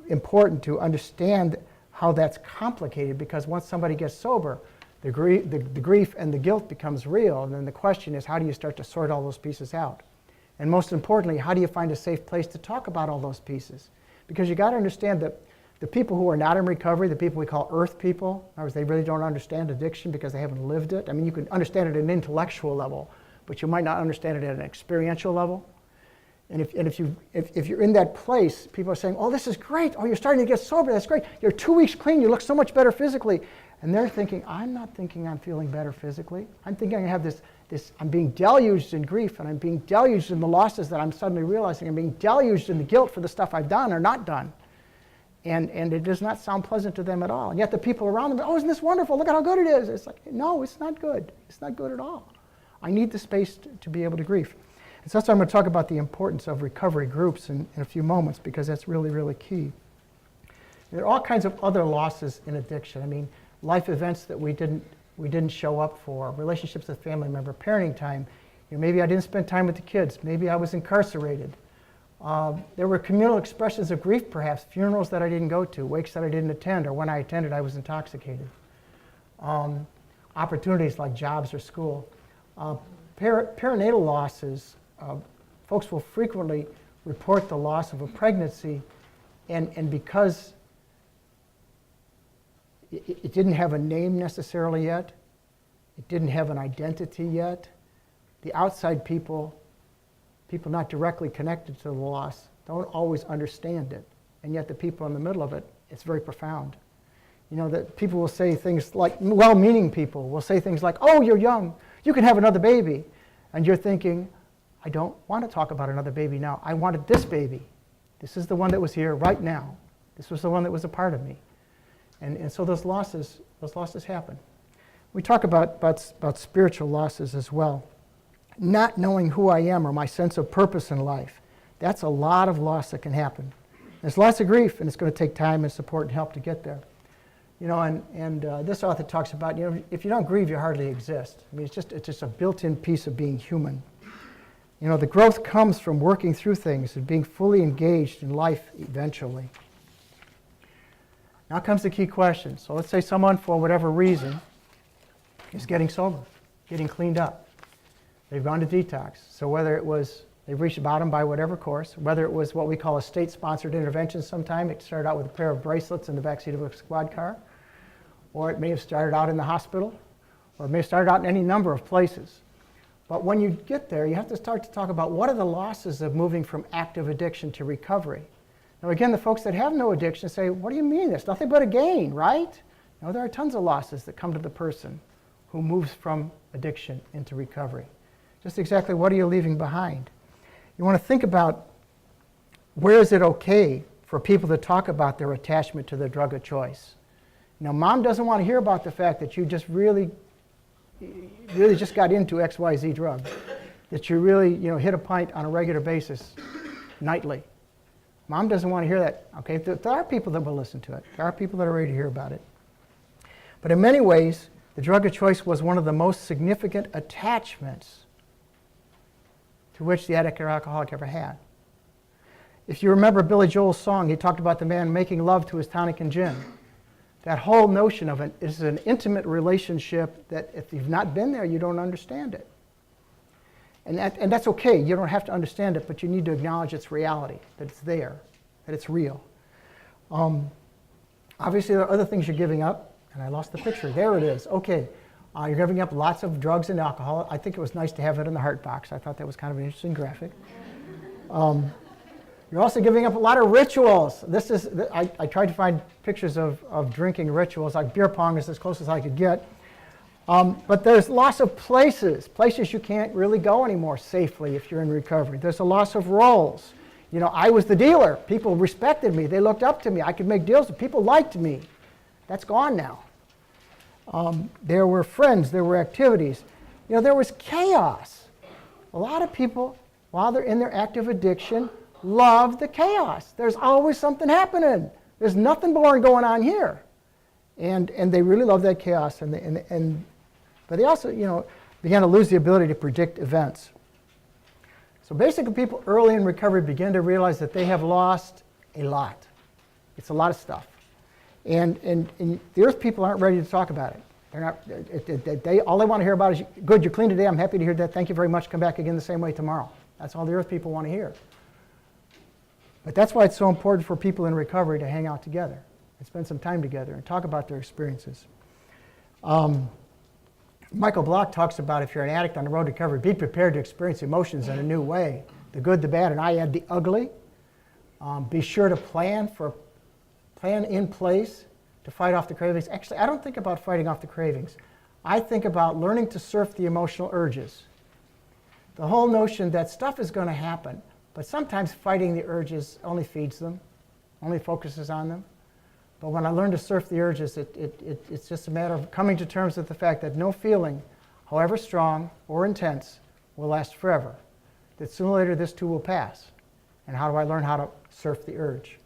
important to understand how that's complicated, because once somebody gets sober, the grief and the guilt becomes real. And then the question is, how do you start to sort all those pieces out? And most importantly, how do you find a safe place to talk about all those pieces? Because you got to understand that the people who are not in recovery, the people we call earth people, in other words, they really don't understand addiction because they haven't lived it. I mean, you can understand it at an intellectual level, but you might not understand it at an experiential level. And if you're in that place, people are saying, oh, this is great. Oh, you're starting to get sober. That's great. You're 2 weeks clean. You look so much better physically. And they're thinking, I'm not thinking I'm feeling better physically. I'm thinking I have this, I'm being deluged in grief, and I'm being deluged in the losses that I'm suddenly realizing. I'm being deluged in the guilt for the stuff I've done or not done. And it does not sound pleasant to them at all. And yet the people around them, oh, isn't this wonderful? Look at how good it is. It's like, no, it's not good. It's not good at all. I need the space to be able to grieve. And so that's why I'm going to talk about the importance of recovery groups in a few moments, because that's really, really key. There are all kinds of other losses in addiction. I mean, life events that we didn't show up for, relationships with family member, parenting time. You know, maybe I didn't spend time with the kids. Maybe I was incarcerated. There were communal expressions of grief, perhaps, funerals that I didn't go to, wakes that I didn't attend, or when I attended, I was intoxicated. Opportunities like jobs or school. Perinatal losses, folks will frequently report the loss of a pregnancy, and because it didn't have a name necessarily yet, it didn't have an identity yet, the outside people not directly connected to the loss, don't always understand it. And yet the people in the middle of it, it's very profound. You know, that people will say things like, well-meaning people will say things like, oh, you're young, you can have another baby. And you're thinking, I don't want to talk about another baby now. I wanted this baby. This is the one that was here right now. This was the one that was a part of me. And so those losses happen. We talk about spiritual losses as well. Not knowing who I am or my sense of purpose in life. That's a lot of loss that can happen. There's lots of grief, and it's going to take time and support and help to get there. You know, and this author talks about, you know, if you don't grieve, you hardly exist. I mean, it's just a built-in piece of being human. You know, the growth comes from working through things and being fully engaged in life eventually. Now comes the key question. So let's say someone, for whatever reason, is getting sober, getting cleaned up. They've gone to detox. So whether it was they've reached bottom by whatever course, whether it was what we call a state-sponsored intervention sometime, it started out with a pair of bracelets in the backseat of a squad car, or it may have started out in the hospital, or it may have started out in any number of places. But when you get there, you have to start to talk about what are the losses of moving from active addiction to recovery. Now again, the folks that have no addiction say, what do you mean? There's nothing but a gain, right? No, there are tons of losses that come to the person who moves from addiction into recovery. Just exactly what are you leaving behind? You want to think about where is it okay for people to talk about their attachment to their drug of choice. Now, mom doesn't want to hear about the fact that you just really just got into XYZ drug, that you really, you know, hit a pint on a regular basis nightly. Mom doesn't want to hear that. Okay, there are people that will listen to it. There are people that are ready to hear about it. But in many ways, the drug of choice was one of the most significant attachments to which the addict or alcoholic ever had. If you remember Billy Joel's song, he talked about the man making love to his tonic and gin. That whole notion of it is an intimate relationship that if you've not been there, you don't understand it. And that's okay. You don't have to understand it, but you need to acknowledge its reality, that it's there, that it's real. Obviously, there are other things you're giving up, and I lost the picture. There it is. Okay. You're giving up lots of drugs and alcohol. I think it was nice to have it in the heart box. I thought that was kind of an interesting graphic. You're also giving up a lot of rituals. I tried to find pictures of drinking rituals, like beer pong is as close as I could get. But there's loss of places you can't really go anymore safely if you're in recovery. There's a loss of roles. You know, I was the dealer. People respected me. They looked up to me. I could make deals. People liked me. That's gone now. There were friends, there were activities. You know, there was chaos. A lot of people, while they're in their active addiction, love the chaos. There's always something happening. There's nothing boring going on here. And they really love that chaos. But they also, you know, began to lose the ability to predict events. So basically, people early in recovery begin to realize that they have lost a lot. It's a lot of stuff. And the earth people aren't ready to talk about it. They're not. All they want to hear about is, good, you're clean today. I'm happy to hear that. Thank you very much. Come back again the same way tomorrow. That's all the earth people want to hear. But that's why it's so important for people in recovery to hang out together and spend some time together and talk about their experiences. Michael Block talks about if you're an addict on the road to recovery, be prepared to experience emotions in a new way. The good, the bad, and I add the ugly. Be sure to plan in place to fight off the cravings. Actually, I don't think about fighting off the cravings. I think about learning to surf the emotional urges. The whole notion that stuff is going to happen, but sometimes fighting the urges only feeds them, only focuses on them. But when I learn to surf the urges, it's just a matter of coming to terms with the fact that no feeling, however strong or intense, will last forever. That sooner or later this too will pass. And how do I learn how to surf the urge?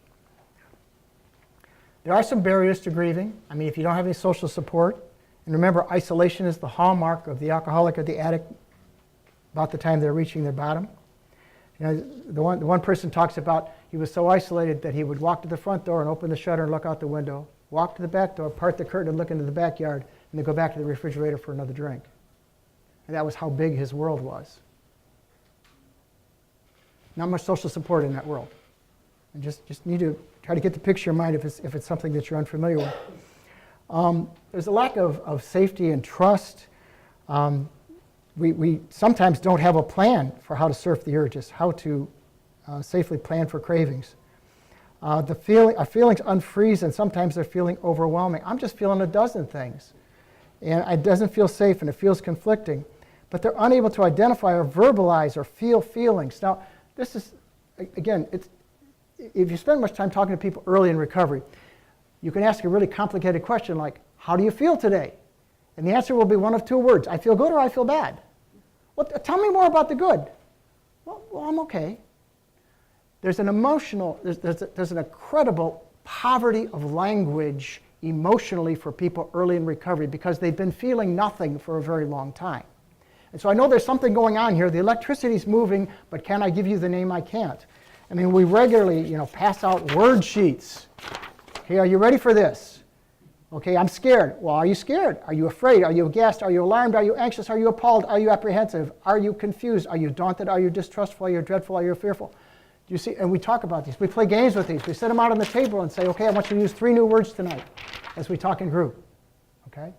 There are some barriers to grieving. I mean, if you don't have any social support, and remember, isolation is the hallmark of the alcoholic or the addict about the time they're reaching their bottom. You know, the one person talks about he was so isolated that he would walk to the front door and open the shutter and look out the window, walk to the back door, part the curtain and look into the backyard, and then go back to the refrigerator for another drink. And that was how big his world was. Not much social support in that world. And just need to try to get the picture in mind if it's something that you're unfamiliar with. There's a lack of safety and trust. We sometimes don't have a plan for how to surf the urges, how to safely plan for cravings. Our feelings unfreeze, and sometimes they're feeling overwhelming. I'm just feeling a dozen things, and it doesn't feel safe, and it feels conflicting. but they're unable to identify or verbalize or feel feelings. Now, this is, again, if you spend much time talking to people early in recovery, you can ask a really complicated question like, how do you feel today? And the answer will be one of two words, I feel good or I feel bad. Well, tell me more about the good. Well, I'm okay. There's an emotional, there's an incredible poverty of language emotionally for people early in recovery because they've been feeling nothing for a very long time. And so I know there's something going on here. The electricity's moving, but can I give you the name? I can't. I mean, we regularly, pass out word sheets. Okay, are you ready for this? Okay, I'm scared. Well, are you scared? Are you afraid? Are you aghast? Are you alarmed? Are you anxious? Are you appalled? Are you apprehensive? Are you confused? Are you daunted? Are you distrustful? Are you dreadful? Are you fearful? Do you see? And we talk about these. We play games with these. We set them out on the table and say, okay, I want you to use 3 new words tonight as we talk in group. Okay?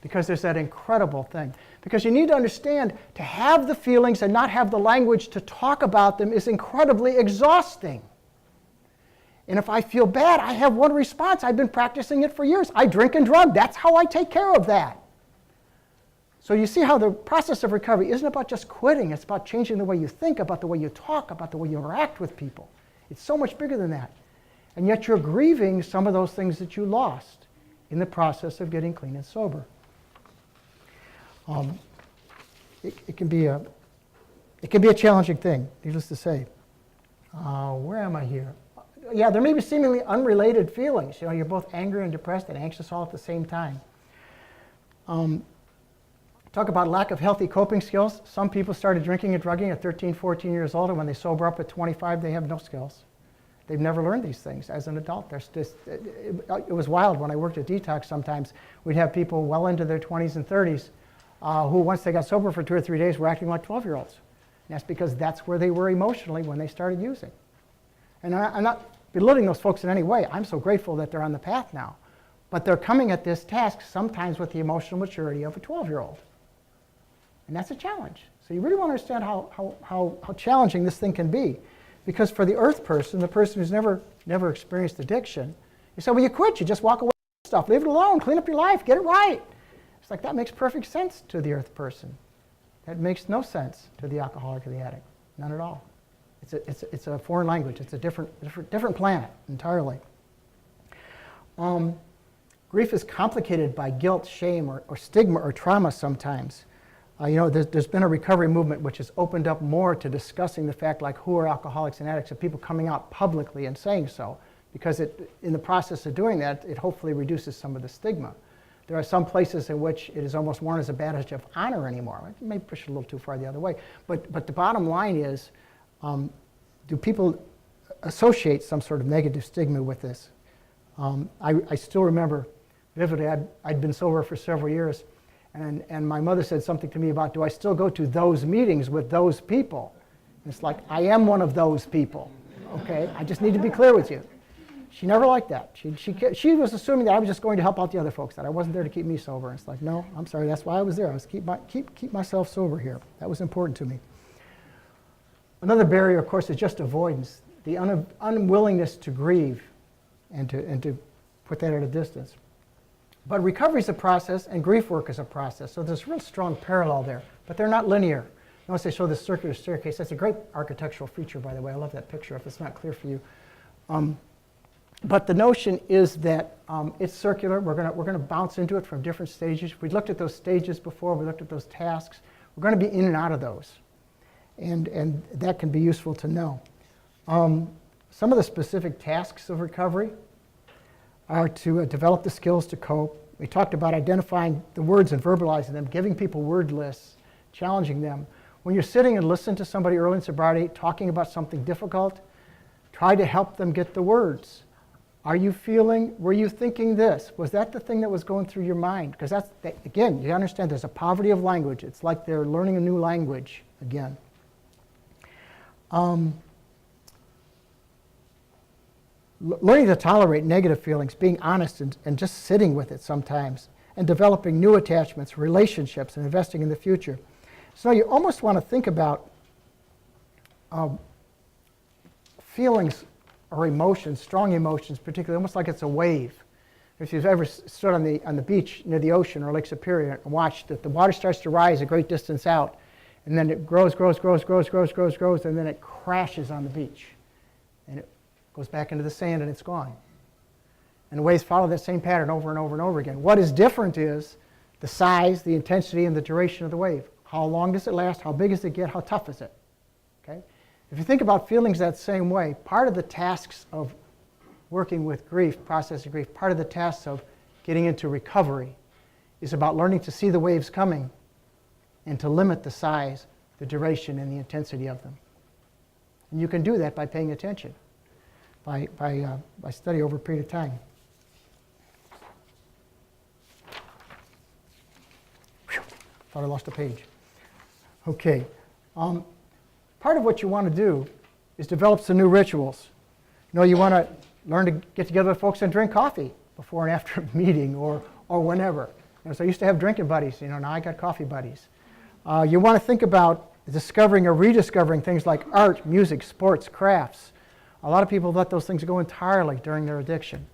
Because there's that incredible thing. Because you need to understand, to have the feelings and not have the language to talk about them is incredibly exhausting. And if I feel bad, I have one response. I've been practicing it for years. I drink and drug. That's how I take care of that. So you see how the process of recovery isn't about just quitting. It's about changing the way you think, about the way you talk, about the way you interact with people. It's so much bigger than that. And yet you're grieving some of those things that you lost in the process of getting clean and sober. It can be a challenging thing, needless to say. Where am I here? Yeah, there may be seemingly unrelated feelings. You're both angry and depressed and anxious all at the same time. Talk about lack of healthy coping skills. Some people started drinking and drugging at 13, 14 years old, and when they sober up at 25, they have no skills. They've never learned these things as an adult. It was wild when I worked at Detox sometimes. We'd have people well into their 20s and 30s who, once they got sober for 2 or 3 days, were acting like 12-year-olds. And that's because that's where they were emotionally when they started using. And I'm not belittling those folks in any way. I'm so grateful that they're on the path now. But they're coming at this task sometimes with the emotional maturity of a 12-year-old. And that's a challenge. So you really want to understand how challenging this thing can be. Because for the earth person, the person who's never experienced addiction, you say, well, you quit, you just walk away from stuff, leave it alone, clean up your life, get it right. It's like that makes perfect sense to the earth person. That makes no sense to the alcoholic or the addict, none at all. It's a foreign language. It's a different planet entirely. Grief is complicated by guilt, shame, or stigma or trauma sometimes. There's been a recovery movement which has opened up more to discussing the fact, like, who are alcoholics and addicts, and people coming out publicly and saying so, because in the process of doing that, it hopefully reduces some of the stigma. There are some places in which it is almost worn as a badge of honor anymore. It may push it a little too far the other way. But the bottom line is, do people associate some sort of negative stigma with this? I still remember vividly, I'd been sober for several years, and my mother said something to me about, do I still go to those meetings with those people? And it's like, I am one of those people, okay? I just need to be clear with you. She never liked that. She was assuming that I was just going to help out the other folks, that I wasn't there to keep me sober. And it's like, no, I'm sorry, that's why I was there. I was keep myself sober here. That was important to me. Another barrier, of course, is just avoidance, the unwillingness to grieve and to put that at a distance. But recovery is a process, and grief work is a process. So there's a real strong parallel there, but they're not linear. Notice they show this circular staircase. That's a great architectural feature, by the way. I love that picture, if it's not clear for you. But the notion is that it's circular. We're going to bounce into it from different stages. We looked at those stages before. We looked at those tasks. We're going to be in and out of those. And that can be useful to know. Some of the specific tasks of recovery are to develop the skills to cope. We talked about identifying the words and verbalizing them, giving people word lists, challenging them. When you're sitting and listening to somebody early in sobriety talking about something difficult, try to help them get the words. Were you thinking this? Was that the thing that was going through your mind? Because again, you understand there's a poverty of language. It's like they're learning a new language again. Learning to tolerate negative feelings, being honest and just sitting with it sometimes, and developing new attachments, relationships, and investing in the future. So you almost want to think about feelings or emotions, strong emotions particularly, almost like it's a wave. If you've ever stood on the beach near the ocean or Lake Superior and watched that the water starts to rise a great distance out, and then it grows, and then it crashes on the beach. And it goes back into the sand and it's gone. And the waves follow that same pattern over and over and over again. What is different is the size, the intensity, and the duration of the wave. How long does it last? How big does it get? How tough is it? Okay? If you think about feelings that same way, part of the tasks of working with grief, processing grief, part of the tasks of getting into recovery is about learning to see the waves coming and to limit the size, the duration, and the intensity of them. And you can do that by paying attention, by study over a period of time. Whew, thought I lost a page. Okay. Part of what you want to do is develop some new rituals. You know, you want to learn to get together with folks and drink coffee before and after a meeting or whenever. You know, so I used to have drinking buddies. You know, now I got coffee buddies. You want to think about discovering or rediscovering things like art, music, sports, crafts. A lot of people let those things go entirely during their addiction.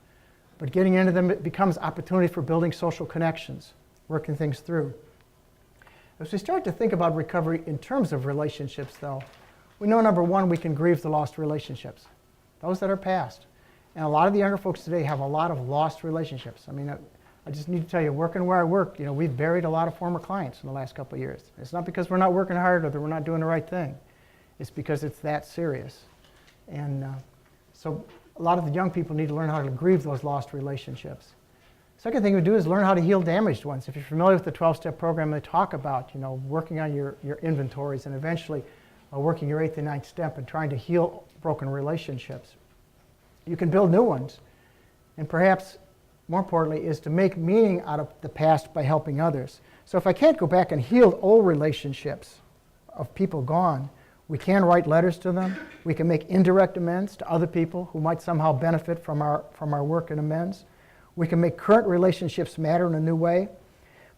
But getting into them, it becomes opportunity for building social connections, working things through. As we start to think about recovery in terms of relationships, though, we know, number one, we can grieve the lost relationships, those that are past. And a lot of the younger folks today have a lot of lost relationships. I mean, I just need to tell you, working where I work, you know, we've buried a lot of former clients in the last couple of years. It's not because we're not working hard or that we're not doing the right thing. It's because it's that serious. And so a lot of the young people need to learn how to grieve those lost relationships. Second thing we do is learn how to heal damaged ones. If you're familiar with the 12-step program, they talk about, you know, working on your inventories and eventually working your 8th and 9th step and trying to heal broken relationships. You can build new ones. And perhaps more importantly is to make meaning out of the past by helping others. So if I can't go back and heal old relationships of people gone, we can write letters to them. We can make indirect amends to other people who might somehow benefit from our work and amends. We can make current relationships matter in a new way.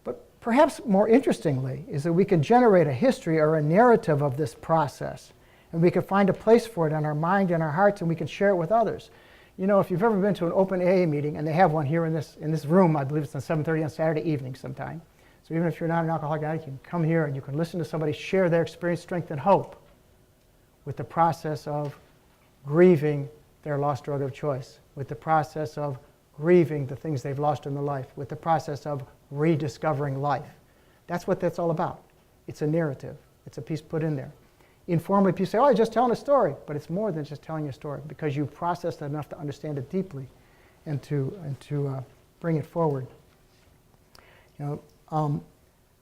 But perhaps more interestingly is that we can generate a history or a narrative of this process. And we can find a place for it in our mind and our hearts, and we can share it with others. You know, if you've ever been to an open AA meeting, and they have one here in this room, I believe it's on 7:30 on Saturday evening sometime. So even if you're not an alcoholic addict, you can come here and you can listen to somebody share their experience, strength, and hope with the process of grieving their lost drug of choice, with the process of grieving the things they've lost in their life, with the process of rediscovering life. That's what that's all about. It's a narrative. It's a piece put in there. Informally, people say, oh, I'm just telling a story. But it's more than just telling a story because you've processed it enough to understand it deeply and to bring it forward. You know,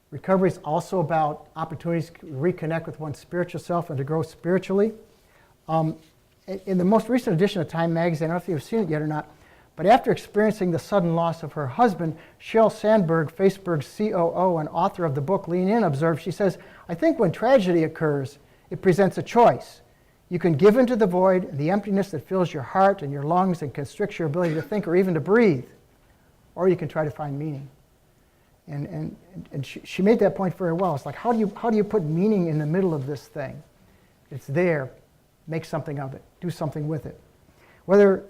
recovery is also about opportunities to reconnect with one's spiritual self and to grow spiritually. In the most recent edition of Time magazine, I don't know if you've seen it yet or not, but after experiencing the sudden loss of her husband, Sheryl Sandberg, Facebook's COO and author of the book Lean In, observed, she says, I think when tragedy occurs, it presents a choice. You can give into the void and the emptiness that fills your heart and your lungs and constricts your ability to think or even to breathe, or you can try to find meaning. And she made that point very well. It's like, how do you put meaning in the middle of this thing? It's there. Make something of it. Do something with it. Whether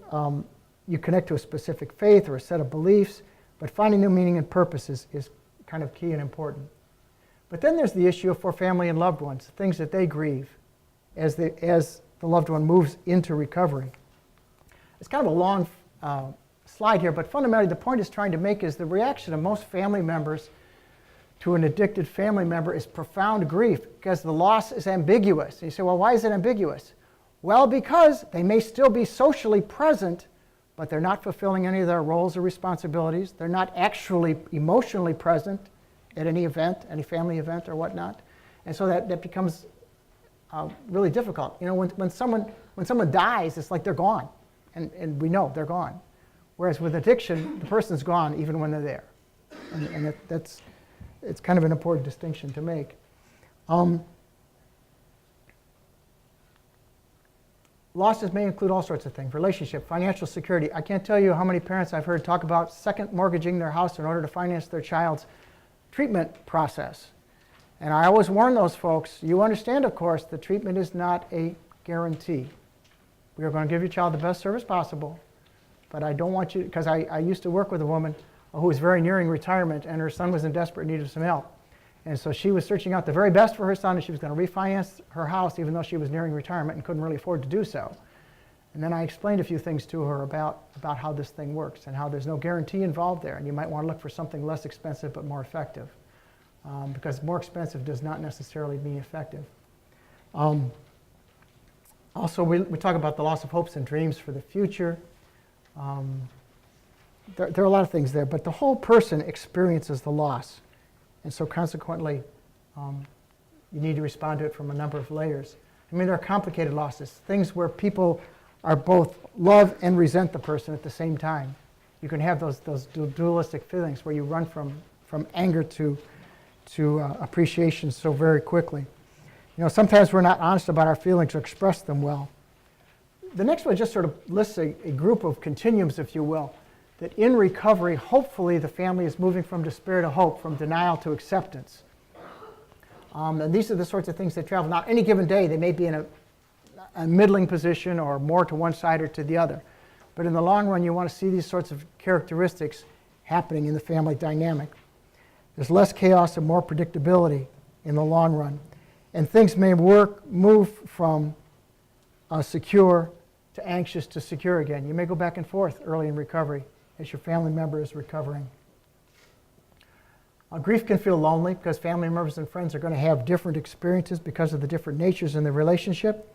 you connect to a specific faith or a set of beliefs, but finding new meaning and purpose is kind of key and important. But then there's the issue for family and loved ones, things that they grieve as the loved one moves into recovery. It's kind of a long slide here, but fundamentally the point it's trying to make is the reaction of most family members to an addicted family member is profound grief because the loss is ambiguous. And you say, well, why is it ambiguous? Well, because they may still be socially present, but they're not fulfilling any of their roles or responsibilities. They're not actually emotionally present at any event, any family event or whatnot. And so that becomes really difficult. You know, when someone dies, it's like they're gone. And we know they're gone. Whereas with addiction, the person's gone even when they're there. And it's kind of an important distinction to make. Losses may include all sorts of things, relationship, financial security. I can't tell you how many parents I've heard talk about second mortgaging their house in order to finance their child's treatment process. And I always warn those folks, you understand, of course, that treatment is not a guarantee. We are going to give your child the best service possible, but I don't want you, because I used to work with a woman who was very nearing retirement, and her son was in desperate need of some help. And so she was searching out the very best for her son, and she was going to refinance her house even though she was nearing retirement and couldn't really afford to do so. And then I explained a few things to her about how this thing works and how there's no guarantee involved there, and you might want to look for something less expensive but more effective, because more expensive does not necessarily mean effective. Also, we talk about the loss of hopes and dreams for the future. There are a lot of things there, but the whole person experiences the loss. And so consequently, you need to respond to it from a number of layers. I mean, there are complicated losses, things where people are both love and resent the person at the same time. You can have those dualistic feelings where you run from anger to appreciation so very quickly. You know, sometimes we're not honest about our feelings or express them well. The next one just sort of lists a group of continuums, if you will, that in recovery, hopefully the family is moving from despair to hope, from denial to acceptance. And these are the sorts of things that travel. Now, any given day, they may be in a middling position or more to one side or to the other. But in the long run, you want to see these sorts of characteristics happening in the family dynamic. There's less chaos and more predictability in the long run. And things may move from secure to anxious to secure again. You may go back and forth early in recovery as your family member is recovering. Grief can feel lonely because family members and friends are going to have different experiences because of the different natures in the relationship.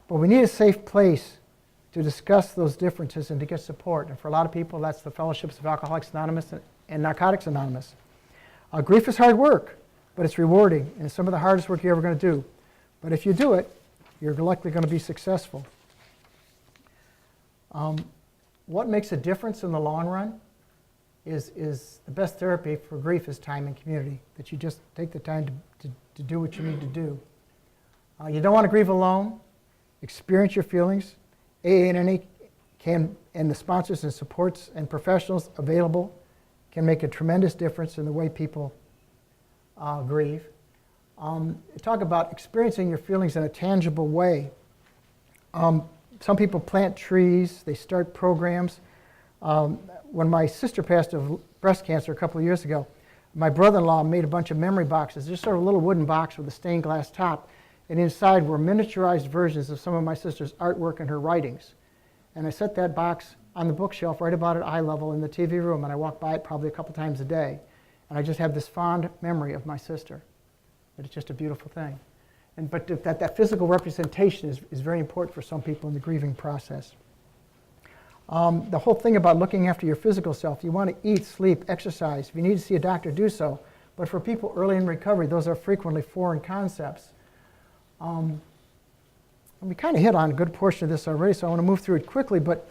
But we need a safe place to discuss those differences and to get support. And for a lot of people, that's the fellowships of Alcoholics Anonymous and Narcotics Anonymous. Grief is hard work, but it's rewarding, and it's some of the hardest work you're ever going to do. But if you do it, you're likely going to be successful. What makes a difference in the long run is the best therapy for grief is time and community, that you just take the time to do what you need to do. You don't want to grieve alone. Experience your feelings. AA and NA and the sponsors and supports and professionals available can make a tremendous difference in the way people grieve. Talk about experiencing your feelings in a tangible way. Some people plant trees, they start programs. When my sister passed of breast cancer a couple of years ago, my brother-in-law made a bunch of memory boxes, just sort of a little wooden box with a stained glass top, and inside were miniaturized versions of some of my sister's artwork and her writings. And I set that box on the bookshelf right about at eye level in the TV room, and I walk by it probably a couple times a day. And I just have this fond memory of my sister. But it's just a beautiful thing. But that physical representation is very important for some people in the grieving process. The whole thing about looking after your physical self, you want to eat, sleep, exercise. If you need to see a doctor, do so. But for people early in recovery, those are frequently foreign concepts. We kind of hit on a good portion of this already, so I want to move through it quickly. But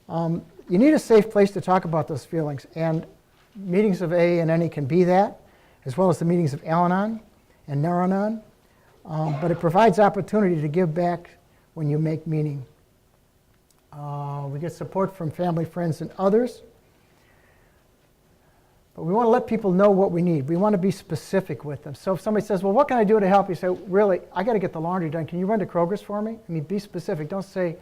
you need a safe place to talk about those feelings. And meetings of AA and NA can be that, as well as the meetings of Al-Anon and Nar-Anon. But it provides opportunity to give back when you make meaning. We get support from family, friends, and others. But we want to let people know what we need. We want to be specific with them. So if somebody says, well, what can I do to help? You say, really, I got to get the laundry done. Can you run to Kroger's for me? I mean, be specific. Don't say,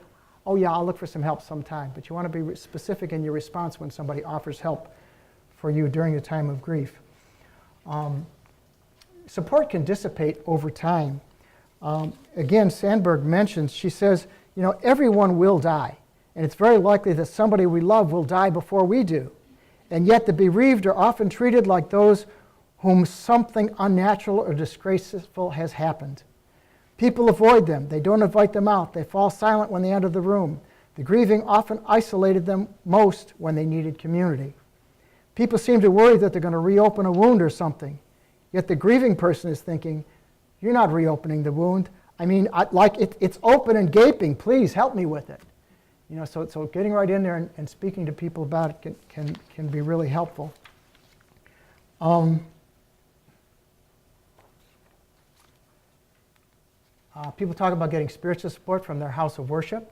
oh, yeah, I'll look for some help sometime. But you want to be specific in your response when somebody offers help for you during the time of grief. Support can dissipate over time. Again, Sandberg mentions, she says, you know, everyone will die. And it's very likely that somebody we love will die before we do. And yet the bereaved are often treated like those whom something unnatural or disgraceful has happened. People avoid them. They don't invite them out. They fall silent when they enter the room. The grieving often isolated them most when they needed community. People seem to worry that they're going to reopen a wound or something. Yet the grieving person is thinking, you're not reopening the wound. I mean, it's open and gaping. Please help me with it. You know, so getting right in there and speaking to people about it can be really helpful. People talk about getting spiritual support from their house of worship.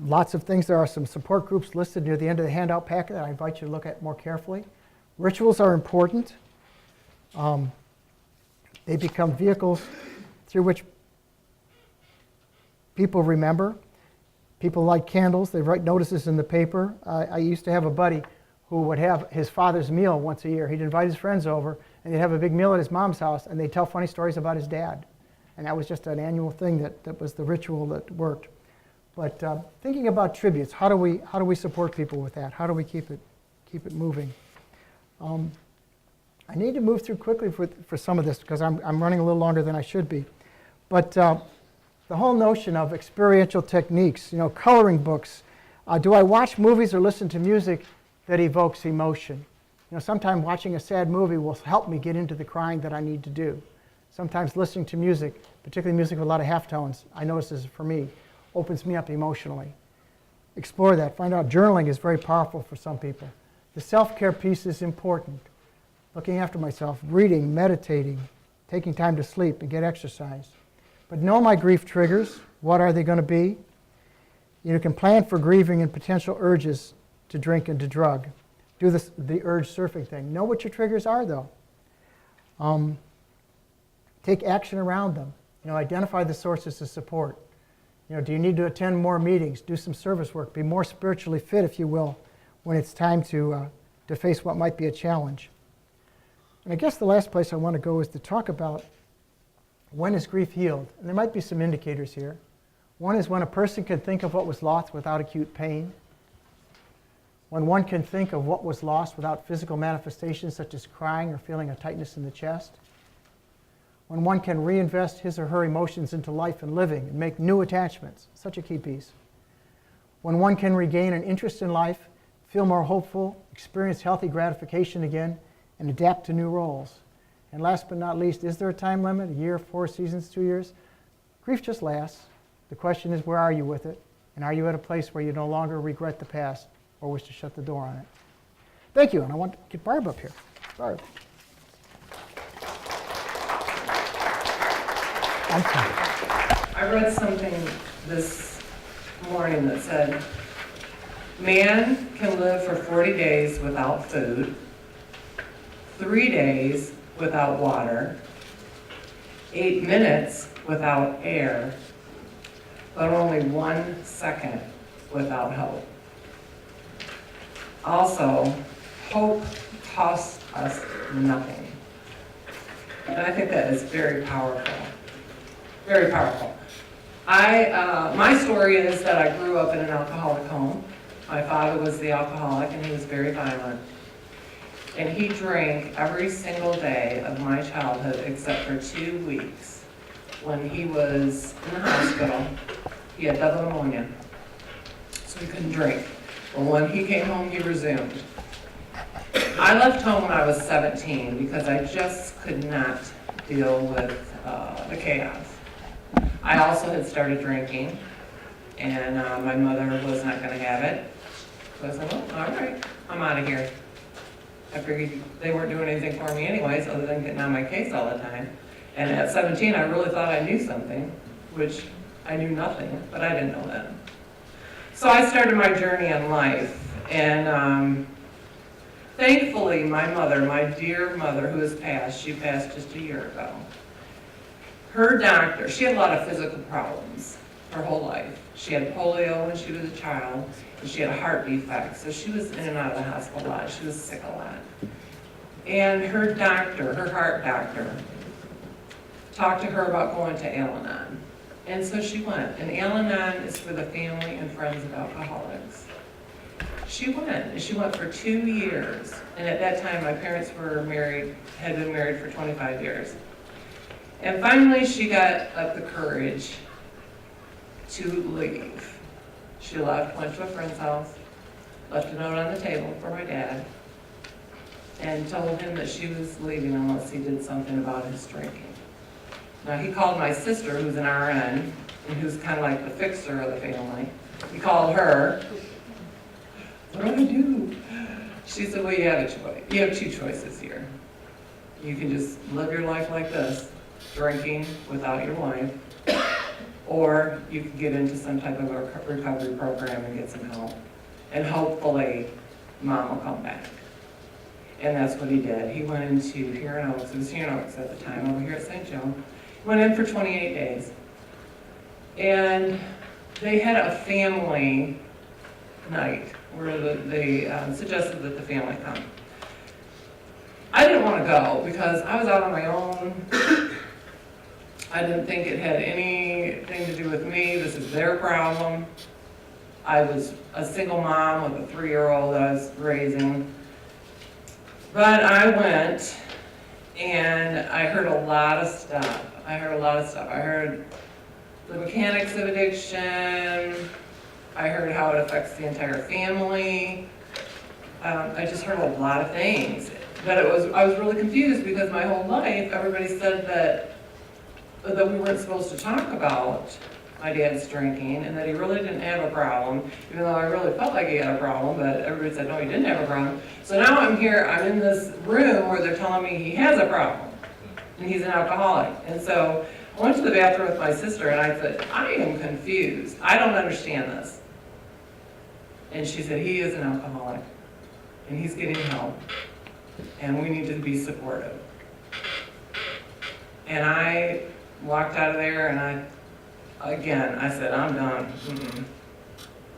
Lots of things. There are some support groups listed near the end of the handout packet that I invite you to look at more carefully. Rituals are important. They become vehicles through which people remember. People light candles. They write notices in the paper. I used to have a buddy who would have his father's meal once a year. He'd invite his friends over, and they'd have a big meal at his mom's house, and they'd tell funny stories about his dad. And that was just an annual thing that was the ritual that worked. But thinking about tributes, how do we support people with that? How do we keep it moving? I need to move through quickly for some of this because I'm running a little longer than I should be. But the whole notion of experiential techniques, coloring books. Do I watch movies or listen to music that evokes emotion? Sometimes watching a sad movie will help me get into the crying that I need to do. Sometimes listening to music, particularly music with a lot of halftones, I notice this for me, opens me up emotionally. Explore that. Find out journaling is very powerful for some people. The self-care piece is important. Looking after myself, reading, meditating, taking time to sleep and get exercise. But know my grief triggers. What are they going to be? You can plan for grieving and potential urges to drink and to drug. Do the urge surfing thing. Know what your triggers are, though. Take action around them. Identify the sources of support. Do you need to attend more meetings? Do some service work. Be more spiritually fit, if you will, when it's time to face what might be a challenge. And I guess the last place I want to go is to talk about when is grief healed. And there might be some indicators here. One is when a person can think of what was lost without acute pain. When one can think of what was lost without physical manifestations such as crying or feeling a tightness in the chest. When one can reinvest his or her emotions into life and living and make new attachments, such a key piece. When one can regain an interest in life, feel more hopeful, experience healthy gratification again, and adapt to new roles. And last but not least, is there a time limit? A year, 4 seasons, 2 years? Grief just lasts. The question is, where are you with it? And are you at a place where you no longer regret the past or wish to shut the door on it? Thank you, and I want to get Barb up here. Barb. I'm sorry. I read something this morning that said, man can live for 40 days without food, 3 days without water, 8 minutes without air, but only 1 second without hope. Also, hope costs us nothing. And I think that is very powerful. Very powerful. My story is that I grew up in an alcoholic home. My father was the alcoholic and he was very violent. And he drank every single day of my childhood except for 2 weeks when he was in the hospital. He had double pneumonia, so he couldn't drink. But when he came home, he resumed. I left home when I was 17 because I just could not deal with the chaos. I also had started drinking, and my mother was not going to have it. So I said, well, all right, I'm out of here. I figured they weren't doing anything for me anyways, other than getting on my case all the time. And at 17, I really thought I knew something, which I knew nothing, but I didn't know that. So I started my journey in life, and thankfully, my mother, my dear mother who has passed, she passed just a year ago. Her doctor, she had a lot of physical problems her whole life. She had polio when she was a child, and she had a heart defect, so she was in and out of the hospital a lot. She was sick a lot. And her doctor, her heart doctor, talked to her about going to Al-Anon. And so she went, and Al-Anon is for the family and friends of alcoholics. She went, and she went for 2 years. And at that time, my parents were married, had been married for 25 years. And finally, she got up the courage to leave. She left, went to a friend's house, left a note on the table for my dad, and told him that she was leaving unless he did something about his drinking. Now, he called my sister, who's an RN, and who's kind of like the fixer of the family. He called her. What do I do? She said, well, you have a choice. You have 2 choices here. You can just live your life like this, drinking without your wife, or you can get into some type of a recovery program and get some help. And hopefully, Mom will come back. And that's what he did. He went into here in Oaks. It was here in Oaks at the time, over here at St. Joe. Went in for 28 days. And they had a family night where they suggested that the family come. I didn't want to go because I was out on my own. I didn't think it had anything to do with me. This is their problem. I was a single mom with a 3-year-old that I was raising. But I went, and I heard a lot of stuff. I heard the mechanics of addiction. I heard how it affects the entire family. I just heard a lot of things. But I was really confused because my whole life, everybody said that we weren't supposed to talk about my dad's drinking and that he really didn't have a problem, even though I really felt like he had a problem, but everybody said, no, he didn't have a problem. So now I'm here, I'm in this room where they're telling me he has a problem and he's an alcoholic. And so I went to the bathroom with my sister and I said, I am confused. I don't understand this. And she said, he is an alcoholic and he's getting help and we need to be supportive. And I walked out of there and I said, I'm done.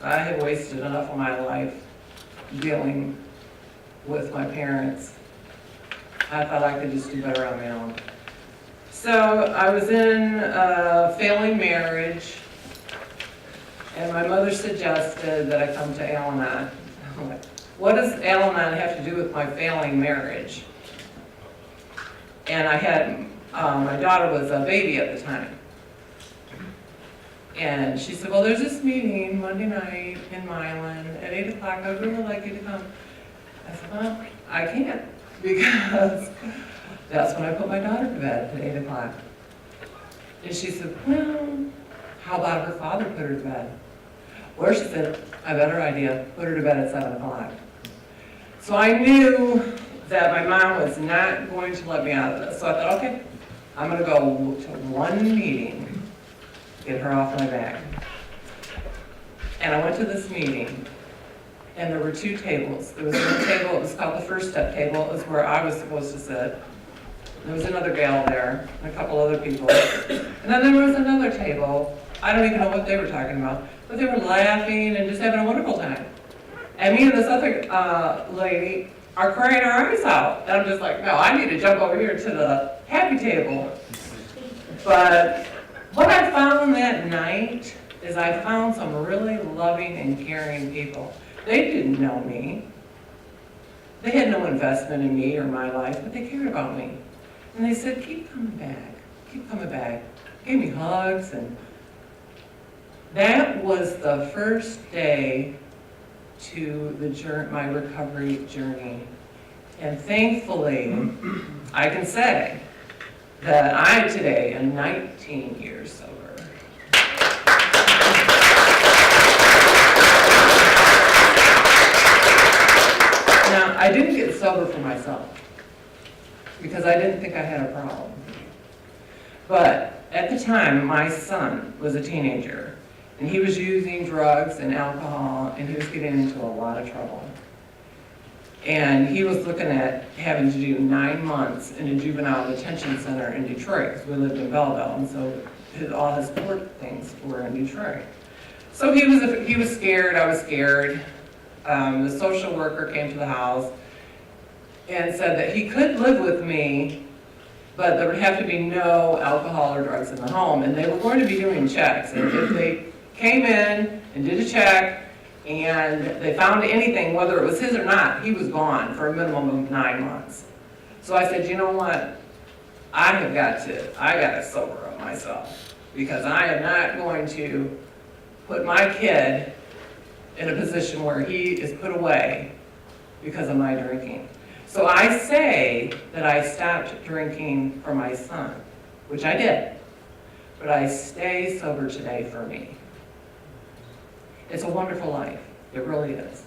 I have wasted enough of my life dealing with my parents. I thought I could just do better on my own. So I was in a failing marriage, and my mother suggested that I come to Al-Anon. I'm like, what does Al-Anon have to do with my failing marriage? And I had, my daughter was a baby at the time. And she said, well, there's this meeting Monday night in Milan at 8 o'clock. I would really like you to come. I said, well, I can't because that's when I put my daughter to bed at 8 o'clock. And she said, well, how about her father put her to bed? Or she said, I have a better idea, put her to bed at 7 o'clock. So I knew that my mom was not going to let me out of this. So I thought, okay, I'm going to go to one meeting, get her off my back. And I went to this meeting, and there were 2 tables. There was one table, it was called the first step table, it was where I was supposed to sit. There was another gal there, and a couple other people. And then there was another table, I don't even know what they were talking about, but they were laughing and just having a wonderful time. And me and this other lady are crying our eyes out. And I'm just like, no, I need to jump over here to the happy table. But what I found that night is I found some really loving and caring people. They didn't know me. They had no investment in me or my life, but they cared about me. And they said, keep coming back, keep coming back. Gave me hugs, and that was the first day to my recovery journey. And thankfully, I can say that I today am 19 years sober. Now, I didn't get sober for myself because I didn't think I had a problem. But at the time, my son was a teenager, and he was using drugs and alcohol, and he was getting into a lot of trouble. And he was looking at having to do 9 months in a juvenile detention center in Detroit, because we lived in Belleville, and so all his court things were in Detroit. So he was scared, I was scared. The social worker came to the house and said that he could live with me, but there would have to be no alcohol or drugs in the home, and they were going to be doing checks. And if they came in and did a check, and they found anything, whether it was his or not, he was gone for a minimum of 9 months. So I said, you know what? I got to sober up myself, because I am not going to put my kid in a position where he is put away because of my drinking. So I say that I stopped drinking for my son, which I did, but I stay sober today for me. It's a wonderful life. It really is.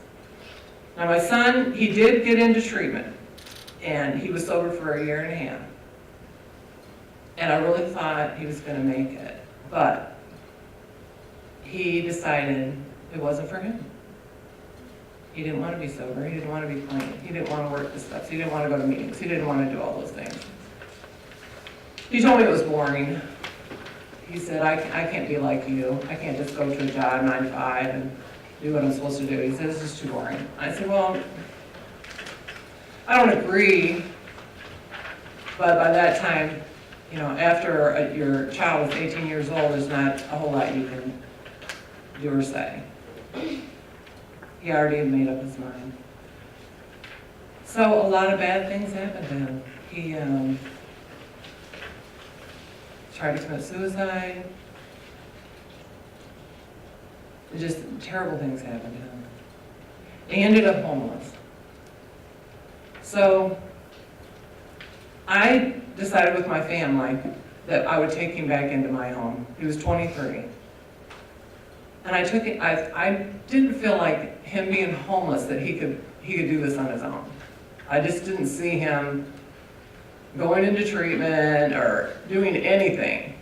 Now my son, he did get into treatment, and he was sober for 1.5 years. And I really thought he was going to make it, but he decided it wasn't for him. He didn't want to be sober. He didn't want to be clean. He didn't want to work the steps. He didn't want to go to meetings. He didn't want to do all those things. He told me it was boring. he said, I can't be like you. I can't just go to a job 9 to 5 and do what I'm supposed to do. He said, this is too boring. I said, well, I don't agree, but by that time, you know, after your child is 18 years old, there's not a whole lot you can do or say. He already had made up his mind. So a lot of bad things happened to him. He tried to commit suicide. Just terrible things happened to him. He ended up homeless. So I decided with my family that I would take him back into my home. He was 23. And I took it, I didn't feel like him being homeless that he could do this on his own. I just didn't see him going into treatment or doing anything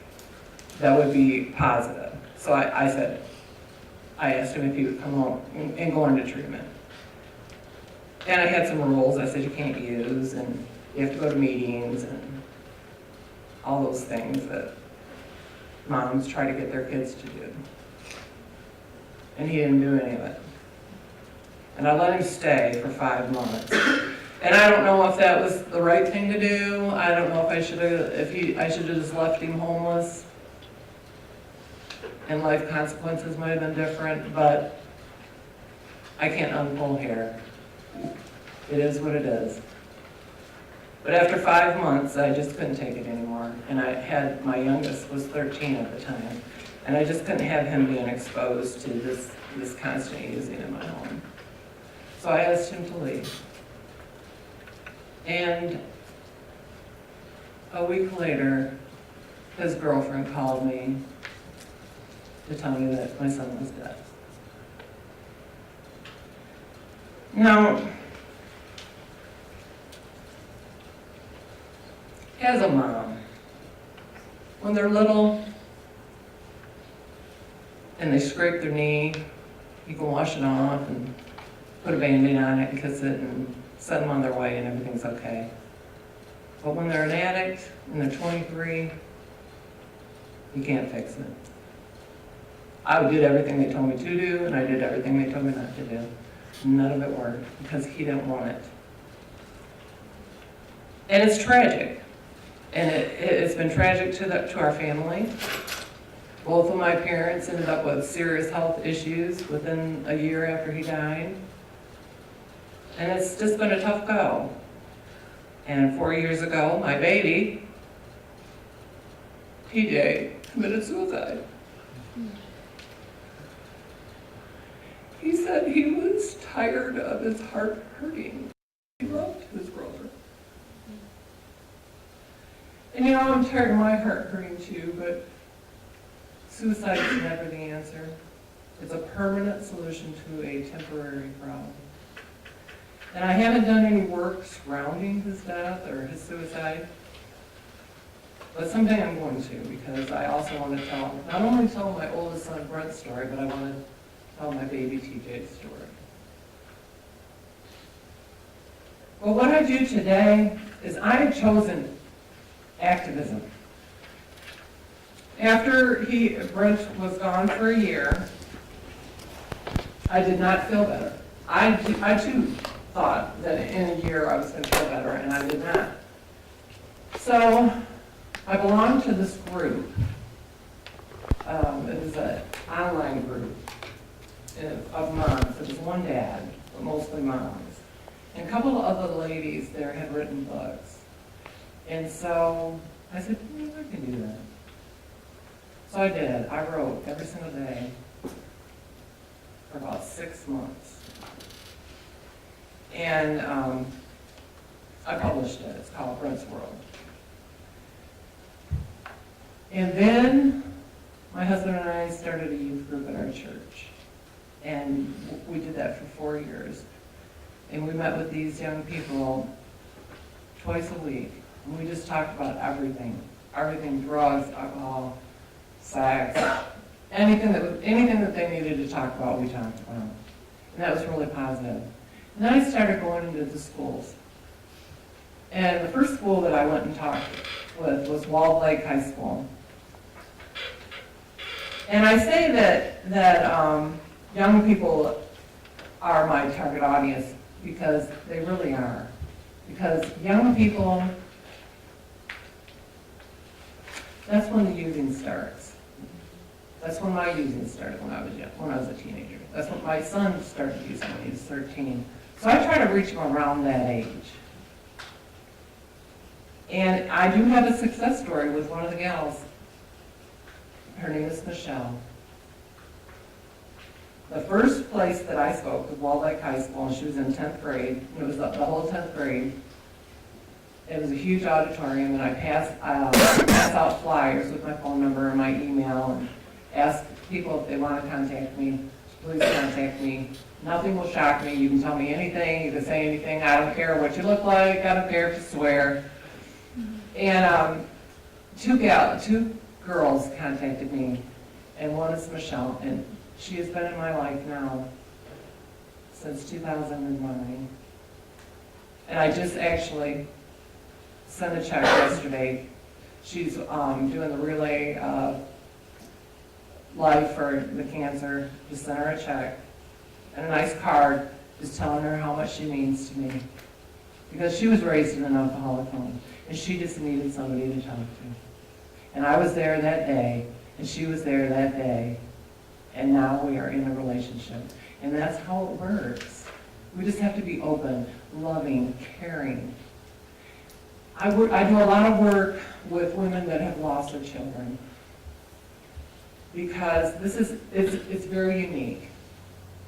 that would be positive. So I asked him if he would come home and go into treatment. And I had some rules I said you can't use, and you have to go to meetings and all those things that moms try to get their kids to do. And he didn't do any of it. And I let him stay for 5 months. And I don't know if that was the right thing to do. I don't know if I should have just left him homeless. And life consequences might have been different, but I can't unpull hair. It is what it is. But after 5 months, I just couldn't take it anymore. And my youngest was 13 at the time. And I just couldn't have him being exposed to this constant using in my home. So I asked him to leave. And a week later, his girlfriend called me to tell me that my son was dead. Now, as a mom, when they're little and they scrape their knee, you can wash it off and put a Band-Aid on it and kiss it and send them on their way and everything's okay. But when they're an addict and they're 23, you can't fix it. I did everything they told me to do, and I did everything they told me not to do. None of it worked because he didn't want it. And it's tragic. And it's been tragic to our family. Both of my parents ended up with serious health issues within a year after he died. And it's just been a tough go. And 4 years ago, my baby, TJ, committed suicide. He said he was tired of his heart hurting. He loved his brother. And you know, I'm tired of my heart hurting too, but suicide is never the answer. It's a permanent solution to a temporary problem. And I haven't done any work surrounding his death or his suicide, but someday I'm going to, because I also want to not only tell my oldest son Brent's story, but I want to tell my baby TJ's story. Well, what I do today is I have chosen activism. After Brent was gone for a year, I did not feel better. I too thought that in a year I was going to feel better, and I did not. So I belong to this group. It was an online group of moms. It was one dad, but mostly moms. And a couple of other ladies there had written books. And so I said, I can do that. So I did. I wrote every single day for about 6 months. And I published it. It's called Brent's World. And then my husband and I started a youth group at our church. And we did that for 4 years. And we met with these young people twice a week. And we just talked about everything. Everything, drugs, alcohol, sex, anything that they needed to talk about, we talked about. And that was really positive. And then I started going into the schools. And the first school that I went and talked with was Walled Lake High School. And I say that young people are my target audience because they really are. Because young people, that's when the using starts. That's when my using started when I was young, when I was a teenager. That's when my son started using when he was 13. So I try to reach him around that age. And I do have a success story with one of the gals. Her name is Michelle. The first place that I spoke was Wall Lake High School, and she was in 10th grade. It was the whole 10th grade. It was a huge auditorium, and I pass out flyers with my phone number and my email, and ask people if they want to contact me, please contact me. Nothing will shock me. You can tell me anything. You can say anything. I don't care what you look like. I don't care if you swear. And two girls contacted me, and one is Michelle, and she has been in my life now since 2009. And I just actually sent a check yesterday. She's doing the relay life for the cancer. Just sent her a check and a nice card just telling her how much she means to me. Because she was raised in an alcoholic home, and she just needed somebody to talk to. And I was there that day, and she was there that day, and now we are in a relationship. And that's how it works. We just have to be open, loving, caring. I do a lot of work with women that have lost their children, because it's very unique.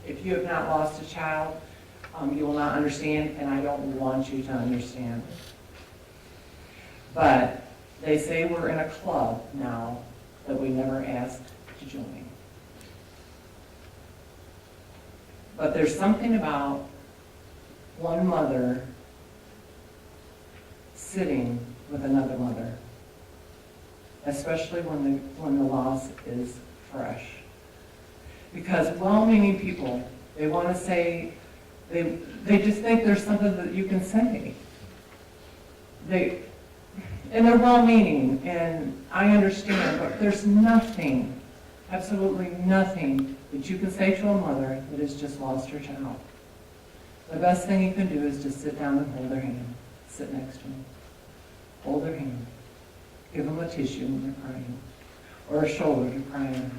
If you have not lost a child, you will not understand, and I don't want you to understand. But they say we're in a club now that we never asked to join. But there's something about one mother sitting with another mother, especially when the loss is fresh. Because well-meaning people, they want to say, they just think there's something that you can say. And they're well-meaning, and I understand, but there's nothing, absolutely nothing, that you can say to a mother that has just lost her child. The best thing you can do is just sit down and hold their hand, sit next to them, hold their hand, give them a tissue when they're crying, or a shoulder to cry on.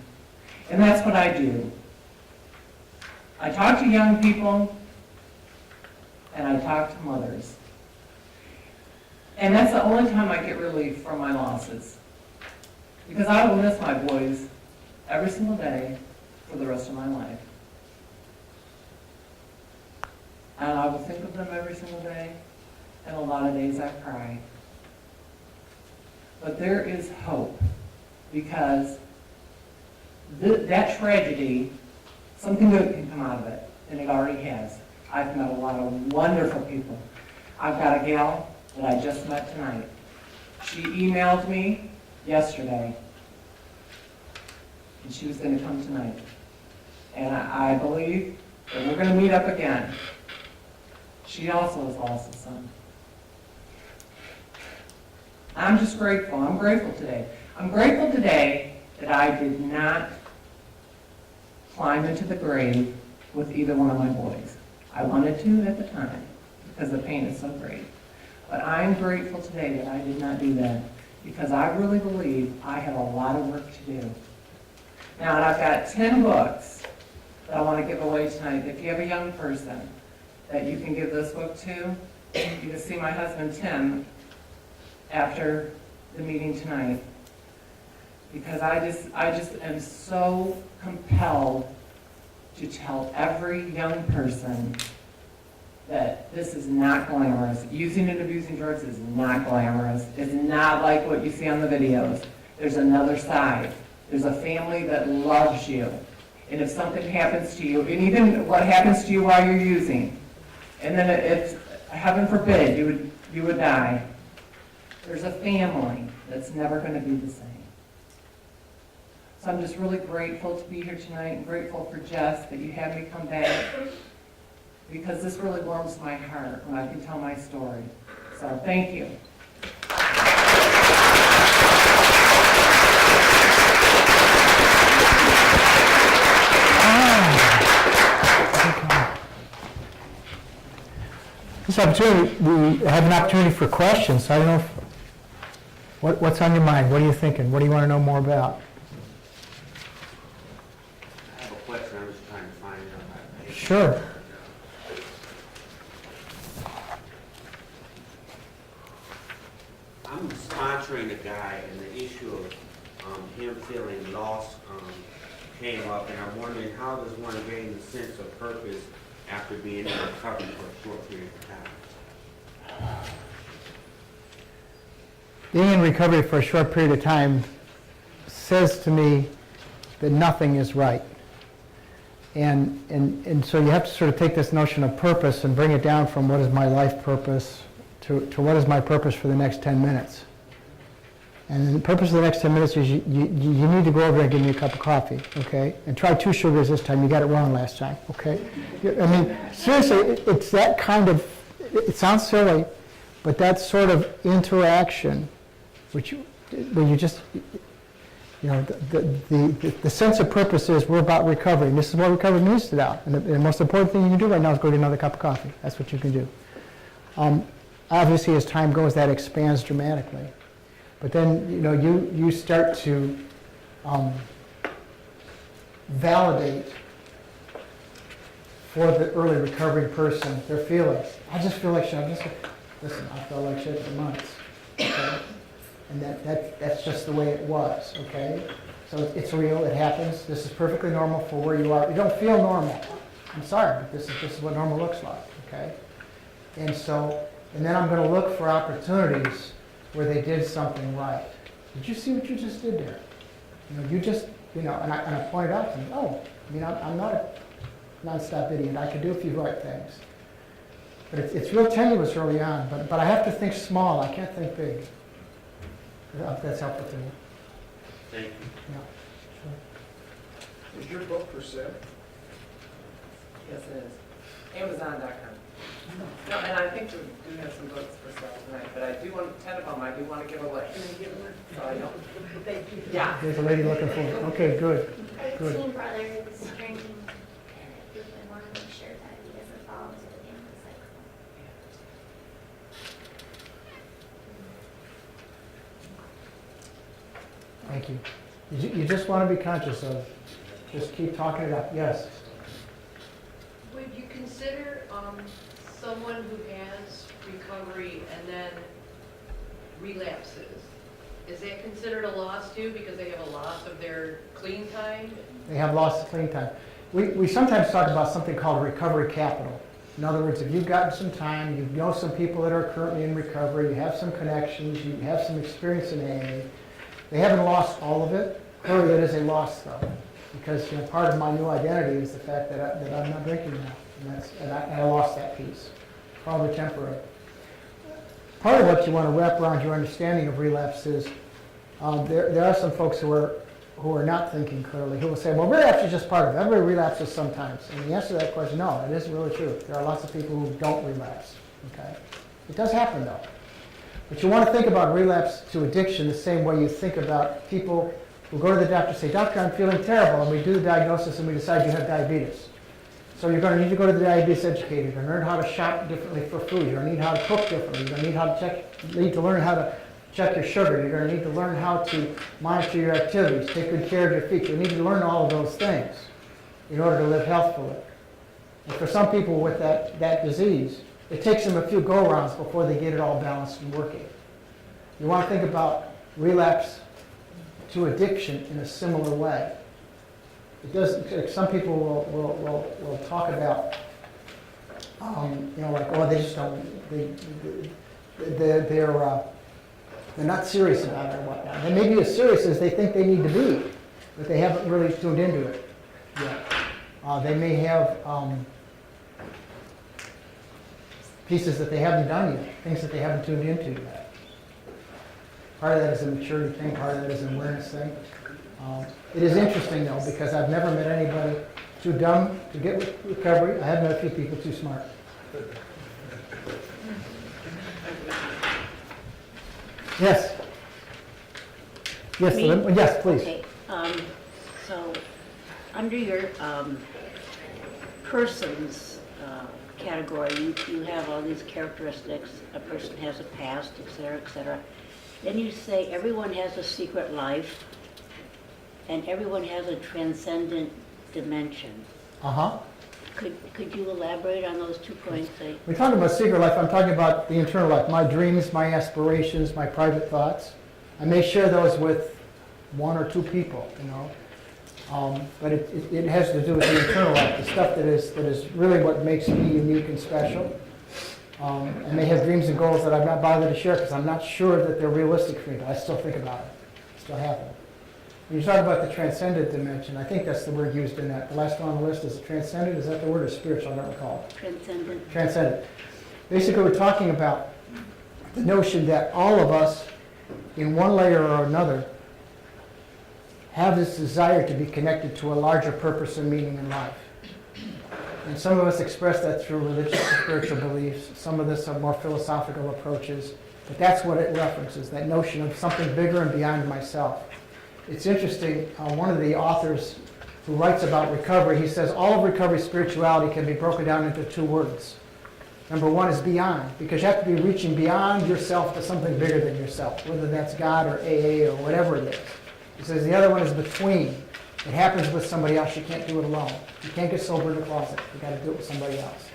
And that's what I do. I talk to young people, and I talk to mothers. And that's the only time I get relief from my losses. Because I will miss my boys every single day for the rest of my life. And I will think of them every single day, and a lot of days I cry. But there is hope, because that tragedy, something good can come out of it, and it already has. I've met a lot of wonderful people. I've got a gal that I just met tonight. She emailed me yesterday, and she was going to come tonight. And I believe that we're going to meet up again. She also has lost a son. I'm just grateful. I'm grateful today. I'm grateful today that I did not climb into the grave with either one of my boys. I wanted to at the time because the pain is so great. But I'm grateful today that I did not do that, because I really believe I have a lot of work to do. Now, and I've got 10 books that I want to give away tonight. If you have a young person that you can give this book to, you can see my husband Tim after the meeting tonight. Because I just am so compelled to tell every young person that this is not glamorous. Using and abusing drugs is not glamorous. It's not like what you see on the videos. There's another side. There's a family that loves you. And if something happens to you, and even what happens to you while you're using, and then it's, heaven forbid, you would die, there's a family that's never going to be the same. So I'm just really grateful to be here tonight, and grateful for Jess that you had me come back, because this really warms my heart when I can tell my story. So thank you. this opportunity, we have an opportunity for questions. I don't know, what's on your mind? What are you thinking? What do you want to know more about? I have a question. I was trying to find it on my page. Sure. I'm sponsoring a guy, and the issue of him feeling lost came up, and I'm wondering, how does one gain a sense of purpose after being in recovery for a short period of time? Being in recovery for a short period of time says to me that nothing is right. And so you have to sort of take this notion of purpose and bring it down from what is my life purpose to what is my purpose for the next 10 minutes. And the purpose of the next 10 minutes is you need to go over and give me a cup of coffee, okay? And try 2 sugars this time. You got it wrong last time, okay? I mean, seriously, it's that kind of, it sounds silly, but that sort of interaction, where you just, you know, the sense of purpose is we're about recovery, and this is what recovery means to now. And the most important thing you can do right now is go get another cup of coffee. That's what you can do. Obviously, as time goes, that expands dramatically. But then, you know, you start to validate for the early recovery person their feelings. I just feel like shit. Listen, I felt like shit for months. Okay? And that's just the way it was, okay? So it's real, it happens. This is perfectly normal for where you are. You don't feel normal. I'm sorry, but this is what normal looks like, okay? And then I'm going to look for opportunities where they did something right. Did you see what you just did there? You know, and I pointed out to them, I'm not a non-stop idiot. I could do a few right things. But it's real tenuous early on, but I have to think small. I can't think big. That's helpful to me. Thank you. Yeah, sure. Is your book for sale? Yes, it is. Amazon.com. No, and I think we do have some books for sale tonight, but I do want, 10 of them, I do want to give away. Can you give them? So I don't. Yeah. There's a lady looking for it. Okay, good. Our Good. teen brother was drinking and we want to make sure that he doesn't fall into the gambling cycle. Thank you. You just want to be conscious of, just keep talking it up. Yes? Would you consider someone who has recovery and then relapses? Is that considered a loss too, because they have a loss of their clean time? They have lost the clean time. We sometimes talk about something called recovery capital. In other words, if you've gotten some time, you know some people that are currently in recovery, you have some connections, you have some experience in AA, they haven't lost all of it. Clearly it is a loss though, because part of my new identity is the fact that I'm not drinking now, and I lost that piece. Probably temporary. Part of what you want to wrap around your understanding of relapse is there are some folks who are not thinking clearly, who will say, well, relapse is just part of it. Everybody relapses sometimes. And the answer to that question, no, it isn't really true. There are lots of people who don't relapse, okay? It does happen, though. But you want to think about relapse to addiction the same way you think about people who go to the doctor and say, doctor, I'm feeling terrible, and we do the diagnosis and we decide you have diabetes. So you're going to need to go to the diabetes educator. You're going to learn how to shop differently for food. You're going to need how to cook differently. You're going to need to learn how to check your sugar. You're going to need to learn how to monitor your activities, take good care of your feet. You need to learn all of those things in order to live healthfully. And for some people with that disease, it takes them a few go-rounds before they get it all balanced and working. You want to think about relapse to addiction in a similar way. It does. Some people will talk about, like, oh, they just don't. They're not serious about it or whatnot. They may be as serious as they think they need to be, but they haven't really tuned into it yet. They may have pieces that they haven't done yet, things that they haven't tuned into yet. Part of that is a maturity thing. Part of that is an awareness thing. It is interesting, though, because I've never met anybody too dumb to get recovery. I have met a few people too smart. Yes. Yes, Me? yes, please. Okay, so under your persons category. You have all these characteristics. A person has a past, et cetera, et cetera. Then you say everyone has a secret life, and everyone has a transcendent dimension. Uh-huh. Could you elaborate on those 2 points? We're talking about secret life. I'm talking about the internal life, my dreams, my aspirations, my private thoughts. I may share those with 1 or 2 people, you know. But it has to do with the internal life, the stuff that is really what makes me unique and special. I may have dreams and goals that I've not bothered to share because I'm not sure that they're realistic for me, but I still think about it. I still have them. When you talk about the transcendent dimension, I think that's the word used in that. The last one on the list is transcendent. Is that the word or spiritual? I don't recall. Transcendent. Transcendent. Basically, we're talking about the notion that all of us, in one layer or another, have this desire to be connected to a larger purpose and meaning in life. And some of us express that through religious and spiritual beliefs. Some of us have more philosophical approaches. But that's what it references, that notion of something bigger and beyond myself. It's interesting, one of the authors who writes about recovery, he says all of recovery spirituality can be broken down into 2 words. Number 1 is beyond, because you have to be reaching beyond yourself to something bigger than yourself, whether that's God or AA or whatever it is. He says the other one is between. It happens with somebody else. You can't do it alone. You can't get sober in the closet. You've got to do it with somebody else.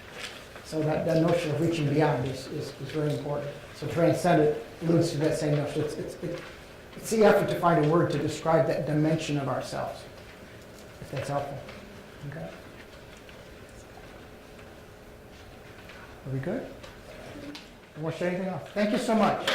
So that notion of reaching beyond is very important. So transcendent alludes to that same notion. It's the effort to find a word to describe that dimension of ourselves, if that's helpful. Okay. Are we good? You want to say anything else? Thank you so much.